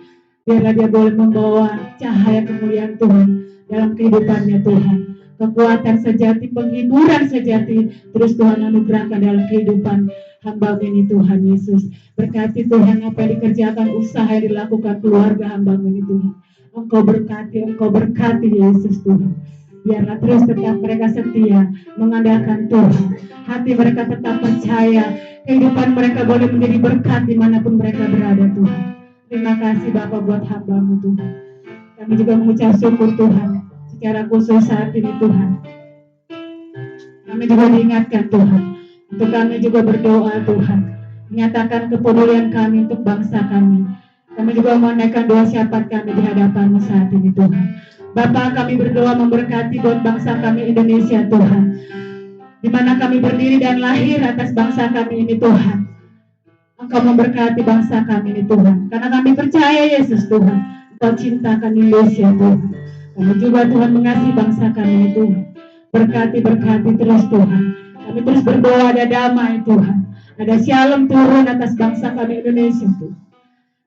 Biarlah dia boleh membawa cahaya kemuliaan Tuhan dalam kehidupannya Tuhan. Kekuatan sejati, penghiburan sejati terus Tuhan anugerahkan dalam kehidupan hamba-Mu ini Tuhan Yesus. Berkati Tuhan apa yang dikerjakan, usaha yang dilakukan keluarga hamba-Mu ini Tuhan. Engkau berkati Yesus Tuhan. Biarlah terus tetap mereka setia mengandalkan Tuhan. Hati mereka tetap percaya, kehidupan mereka boleh menjadi berkat dimanapun mereka berada Tuhan. Terima kasih Bapa buat hamba-Mu Tuhan. Kami juga mengucap syukur Tuhan secara khusus saat ini Tuhan. Kami juga diingatkan Tuhan Untuk kami juga berdoa Tuhan, menyatakan kepedulian kami untuk bangsa kami. Kami juga menaikkan doa syafaat kami di hadapan-Mu saat ini Tuhan. Bapa, kami berdoa memberkati buat bangsa kami Indonesia Tuhan, di mana kami berdiri dan lahir atas bangsa kami ini Tuhan. Engkau memberkati bangsa kami ini Tuhan, karena kami percaya Yesus Tuhan, Engkau cintakan Indonesia Tuhan. Kami juga Tuhan mengasihi bangsa kami ini Tuhan. Berkati terus Tuhan. Kami terus berdoa ada damai Tuhan, ada shalom turun atas bangsa kami Indonesia Tuhan.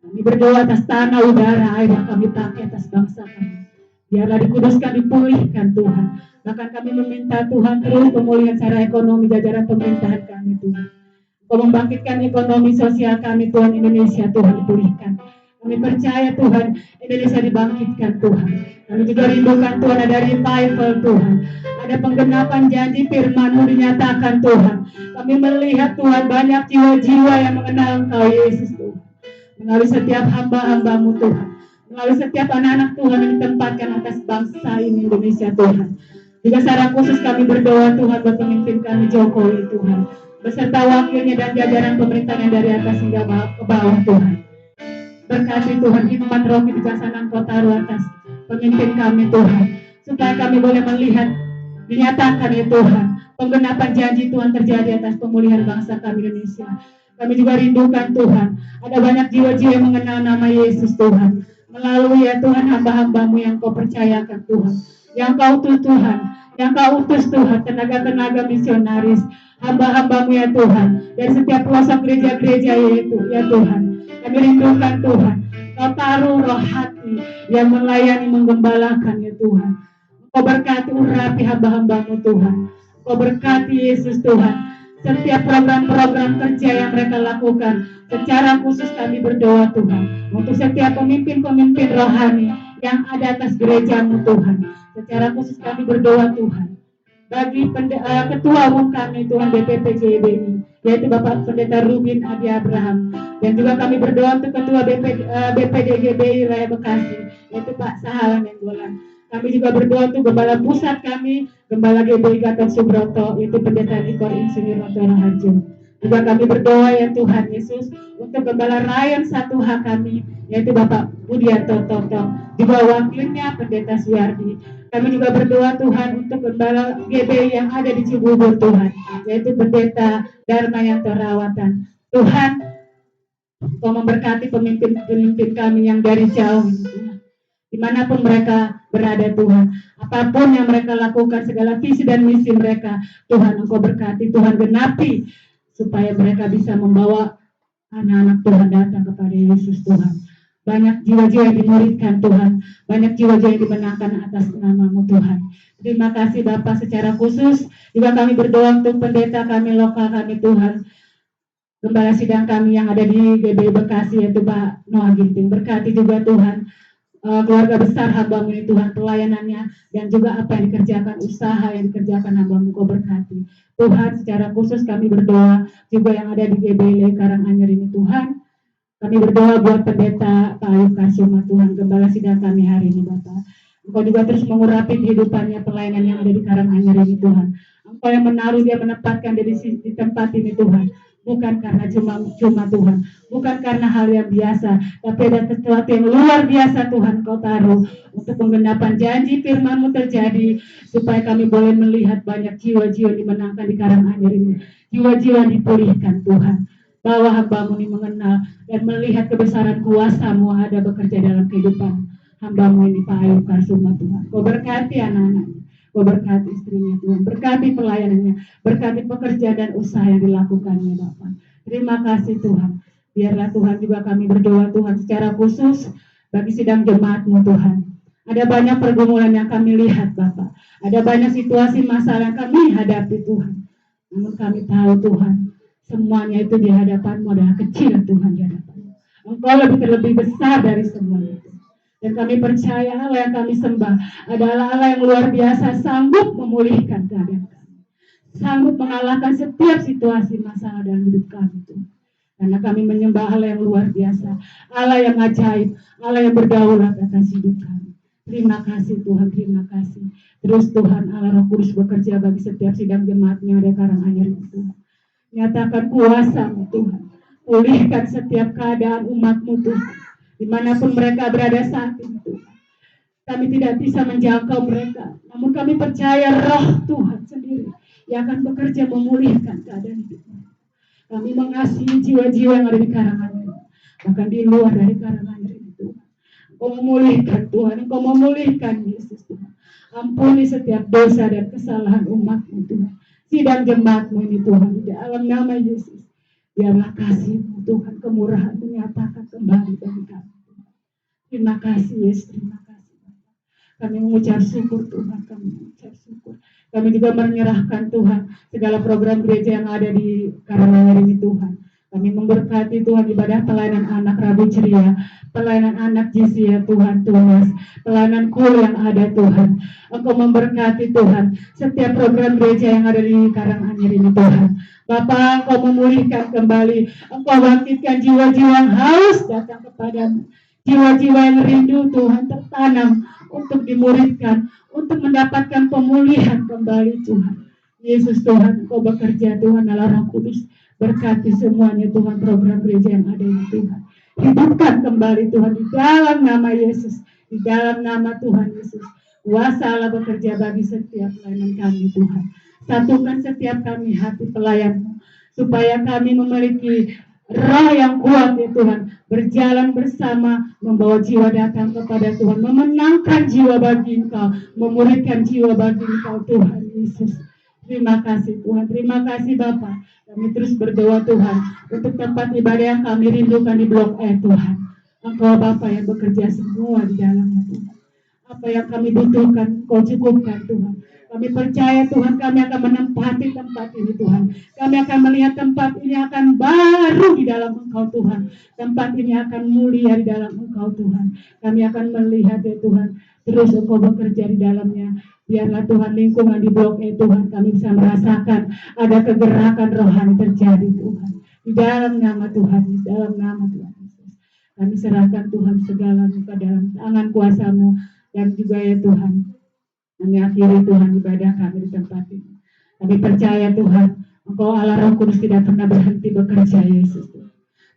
Kami berdoa atas tanah, udara, air yang kami pakai atas bangsa kami. Biarlah dikuduskan, dipulihkan Tuhan. Bahkan kami meminta Tuhan terus pemulihan secara ekonomi jajaran pemerintahan kami Tuhan. Kau membangkitkan ekonomi sosial kami Tuhan, Indonesia Tuhan dipulihkan. Kami percaya Tuhan Indonesia dibangkitkan Tuhan. Kami juga rindukan Tuhan ada revival Tuhan. Ada penggenapan janji firman-Mu dinyatakan Tuhan. Kami melihat Tuhan banyak jiwa-jiwa yang mengenal Engkau Yesus Tuhan. Melalui setiap hamba-hamba-Mu Tuhan. Melalui setiap anak-anak Tuhan yang ditempatkan atas bangsa ini Indonesia Tuhan. Juga secara khusus kami berdoa Tuhan buat pemimpin kami Jokowi Tuhan, beserta wakilnya dan jajaran pemerintahan dari atas hingga ke bawah Tuhan. Berkati Tuhan hikmat roh kebijaksanaan Kau taruh atas pemimpin kami Tuhan, supaya kami boleh melihat dinyatakan ya Tuhan penggenapan janji Tuhan terjadi atas pemulihan bangsa kami Indonesia. Kami juga rindukan Tuhan ada banyak jiwa-jiwa yang mengenal nama Yesus Tuhan melalui ya Tuhan hamba-hamba-Mu yang Kau percayakan Tuhan, yang Kau utus Tuhan, yang Kau utus Tuhan, tenaga-tenaga misionaris, hamba-hamba-Mu ya Tuhan, dari setiap pelosok gereja-gereja ya Tuhan. Kami rindukan Tuhan, Kau taruh roh hati yang melayani, menggembalakan ya Tuhan. Kau berkati urapi hamba-hamba-Mu Tuhan. Kau berkati Yesus Tuhan. Setiap program-program kerja yang mereka lakukan, secara khusus kami berdoa Tuhan untuk setiap pemimpin-pemimpin rohani yang ada atas gereja-Mu Tuhan. Secara khusus kami berdoa Tuhan bagi ketua umum kami Tuhan DPP JBI, yaitu Bapak Pendeta Rubin Adi Abraham, dan juga kami berdoa untuk ketua BPD GBI Raya Bekasi, yaitu Pak Sahalan Nenggolan. Kami juga berdoa untuk Gembala Pusat kami, Gembala GBI Gatot Subroto, yaitu Pendeta Nikor Insinyur Noto Raharjo. Juga kami berdoa ya Tuhan Yesus untuk Gembala Rayon 1H kami, yaitu Bapak Budianto Toto, juga wakilnya Pendeta Suyardi. Kami juga berdoa Tuhan untuk Gembala GBI yang ada di Cibubur Tuhan, yaitu Pendeta Darmayanto Rawatan. Tuhan, Kau memberkati pemimpin-pemimpin kami yang dari jauh Tuhan, dimanapun mereka berada Tuhan, apapun yang mereka lakukan, segala visi dan misi mereka Tuhan Engkau berkati, Tuhan genapi, supaya mereka bisa membawa anak-anak Tuhan datang kepada Yesus Tuhan. Banyak jiwa-jiwa yang dimuridkan Tuhan, banyak jiwa-jiwa yang dimenangkan atas nama-Mu Tuhan. Terima kasih Bapak, secara khusus juga kami berdoa untuk pendeta kami lokal kami Tuhan, gembala sidang kami yang ada di GBI Bekasi yaitu Pak Noah Ginting. Berkati juga Tuhan keluarga besar hamba-Mu ini Tuhan, pelayanannya dan juga apa yang dikerjakan, usaha yang dikerjakan hamba-Mu Kau berkati. Tuhan, secara khusus kami berdoa juga yang ada di GBI Karanganyar ini Tuhan. Kami berdoa buat pendeta Pak Ayub Kasuma Tuhan, gembala sidang kami hari ini Bapak. Engkau juga terus mengurapi kehidupannya, pelayanan yang ada di Karanganyar ini Tuhan. Engkau yang menaruh dia, menempatkan dia di tempat ini Tuhan. Bukan karena cuma Tuhan, bukan karena hal yang biasa, tapi ada sesuatu yang luar biasa Tuhan Kau taruh untuk penggenapan janji firman-Mu terjadi, supaya kami boleh melihat banyak jiwa-jiwa dimenangkan di Karanganyar ini, jiwa-jiwa dipulihkan Tuhan, bahwa hamba-Mu ini mengenal dan melihat kebesaran kuasa-Mu ada bekerja dalam kehidupan hamba-Mu ini Pak Ayub Kasuma Tuhan. Kau berkati anak-anaknya, Kau berkati istrinya Tuhan, berkati pelayanannya, berkati pekerjaan dan usaha yang dilakukannya Bapak. Terima kasih Tuhan. Biarlah Tuhan juga kami berdoa Tuhan secara khusus bagi sidang jemaat-Mu Tuhan. Ada banyak pergumulan yang kami lihat Bapak. Ada banyak situasi masalah yang kami hadapi Tuhan. Namun kami tahu Tuhan, semuanya itu di hadapan-Mu adalah kecil Tuhan di hadapan-Mu. Engkau lebih besar dari semuanya. Dan kami percaya Allah yang kami sembah adalah Allah yang luar biasa, sanggup memulihkan keadaan kami, sanggup mengalahkan setiap situasi masalah dalam hidup kami Tuhan. Karena kami menyembah Allah yang luar biasa, Allah yang ajaib, Allah yang berdaulat atas hidup kami. Terima kasih Tuhan, terima kasih. Terus Tuhan Allah Roh Kudus bekerja bagi setiap sidang jemaat-Nya ada Karanganyar itu Tuhan. Nyatakan kuasa-Mu Tuhan. Pulihkan setiap keadaan umat-Mu Tuhan. Dimanapun mereka berada saat ini Tuhan. Kami tidak bisa menjangkau mereka. Namun kami percaya roh Tuhan sendiri yang akan bekerja memulihkan keadaan hidup mereka. Kami mengasihi jiwa-jiwa yang ada di Karanganyar. Bahkan di luar dari Karanganyar ini Tuhan. Engkau memulihkan Tuhan. Engkau memulihkan Yesus Tuhan. Ampuni setiap dosa dan kesalahan umat-Mu Tuhan. Sidang jemaat-Mu ini Tuhan. Di dalam nama Yesus. Biarlah kasih-Mu Tuhan. Kemurahan menyatakan kembali bagi kami. Terima kasih Yesus. Terima kasih. Kami mengucap syukur Tuhan. Kami mengucap syukur. Kami juga menyerahkan Tuhan segala program gereja yang ada di Karanganyar ini Tuhan. Kami memberkati Tuhan ibadah pelayanan anak Rabu Ceria, pelayanan anak Jisia Tuhan Tunas, pelayanan kul yang ada Tuhan. Engkau memberkati Tuhan setiap program gereja yang ada di Karanganyar ini Tuhan. Bapa, Engkau memulihkan kembali, Engkau bangkitkan jiwa-jiwa yang haus datang kepadamu. Jiwa-jiwa yang rindu Tuhan tertanam untuk dimuridkan, untuk mendapatkan pemulihan kembali Tuhan. Yesus Tuhan, Engkau bekerja Tuhan Allah Roh Kudus. Berkati semuanya Tuhan program gereja yang ada ini Tuhan. Hidupkan kembali Tuhan di dalam nama Yesus. Di dalam nama Tuhan Yesus. Kuasa Allah bekerja bagi setiap pelayanan kami Tuhan. Satukan setiap kami hati pelayan-Mu. Supaya kami memiliki roh yang kuat ya Tuhan. Berjalan bersama, membawa jiwa datang kepada Tuhan. Memenangkan jiwa bagi Engkau. Memuridkan jiwa bagi Engkau Tuhan Yesus. Terima kasih Tuhan. Terima kasih Bapak. Kami terus berdoa Tuhan untuk tempat ibadah yang kami rindukan di Blok E Tuhan. Engkau Bapa yang bekerja semua di dalamnya Tuhan. Apa yang kami butuhkan Kau cukupkan Tuhan. Kami percaya Tuhan kami akan menempati tempat ini Tuhan. Kami akan melihat tempat ini akan baru di dalam Engkau Tuhan. Tempat ini akan mulia di dalam Engkau Tuhan. Kami akan melihat ya Tuhan. Terus Engkau bekerja di dalamnya. Biarlah Tuhan lingkungan di Blok E Tuhan kami bisa merasakan ada kegerakan rohani terjadi Tuhan. Di dalam nama Tuhan, di dalam nama Tuhan Yesus. Kami serahkan Tuhan segala ke dalam tangan kuasa-Mu dan juga ya Tuhan. Kami akhiri Tuhan ibadah kami di tempat ini. Kami percaya Tuhan, Engkau Allah Roh Kudus tidak pernah berhenti bekerja Yesus.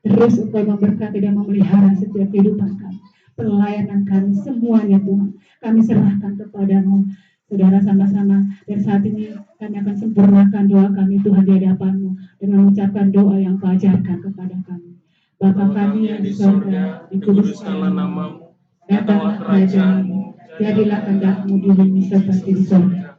Terus Engkau memberkati dan memelihara setiap kehidupan kami. Pelayanan kami semuanya Tuhan. Kami serahkan kepadamu. Saudara sama-sama dan saat ini kami akan sempurnakan doa kami Tuhan di hadapan-Mu dengan mengucapkan doa yang Kau ajarkan kepada kami. Bapa kami yang di surga, dikuduskanlah nama-Mu, datanglah kerajaan-Mu, jadilah kehendak-Mu di bumi seperti di surga.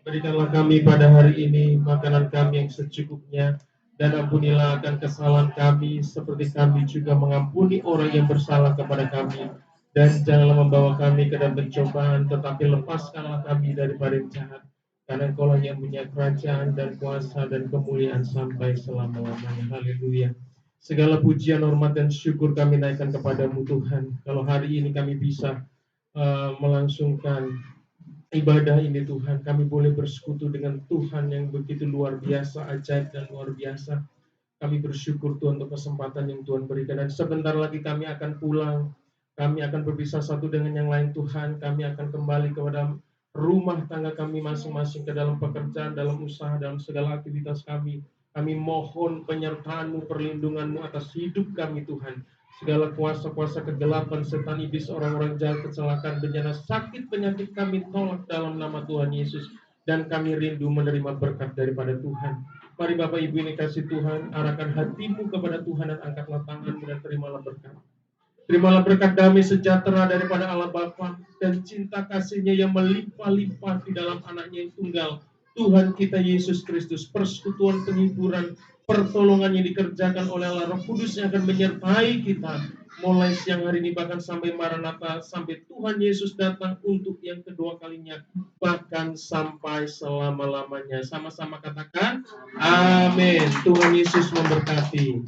Berikanlah kami pada hari ini makanan kami yang secukupnya, dan ampunilah akan kesalahan kami seperti kami juga mengampuni orang yang bersalah kepada kami. Dan janganlah membawa kami ke dalam pencobaan, tetapi lepaskanlah kami daripada yang jahat. Karena Engkau yang punya kerajaan dan kuasa dan kemuliaan sampai selama-lamanya. Haleluya. Segala pujian, hormat, dan syukur kami naikkan kepadamu Tuhan. Kalau hari ini kami bisa melangsungkan ibadah ini Tuhan, kami boleh bersekutu dengan Tuhan yang begitu luar biasa, ajaib dan luar biasa. Kami bersyukur Tuhan untuk kesempatan yang Tuhan berikan. Dan sebentar lagi kami akan pulang. Kami akan berpisah satu dengan yang lain Tuhan. Kami akan kembali kepada rumah tangga kami masing-masing, ke dalam pekerjaan, dalam usaha, dalam segala aktivitas kami. Kami mohon penyertaan-Mu, perlindungan-Mu atas hidup kami Tuhan. Segala kuasa-kuasa kegelapan, setan, iblis, orang-orang jahat, kecelakaan, bencana, sakit, penyakit kami tolak dalam nama Tuhan Yesus. Dan kami rindu menerima berkat daripada Tuhan. Mari Bapak Ibu ini kasih Tuhan, arahkan hatimu kepada Tuhan dan angkatlah tanganmu dan terimalah berkat. Terimalah berkat damai sejahtera daripada Allah Bapa dan cinta kasih-Nya yang melimpah-limpah di dalam Anaknya yang tunggal, Tuhan kita Yesus Kristus. Persekutuan, penghiburan, pertolongan yang dikerjakan oleh Allah Roh Kudus yang akan menyertai kita mulai siang hari ini bahkan sampai Maranatha, sampai Tuhan Yesus datang untuk yang kedua kalinya, bahkan sampai selama-lamanya. Sama-sama katakan amin. Tuhan Yesus memberkati.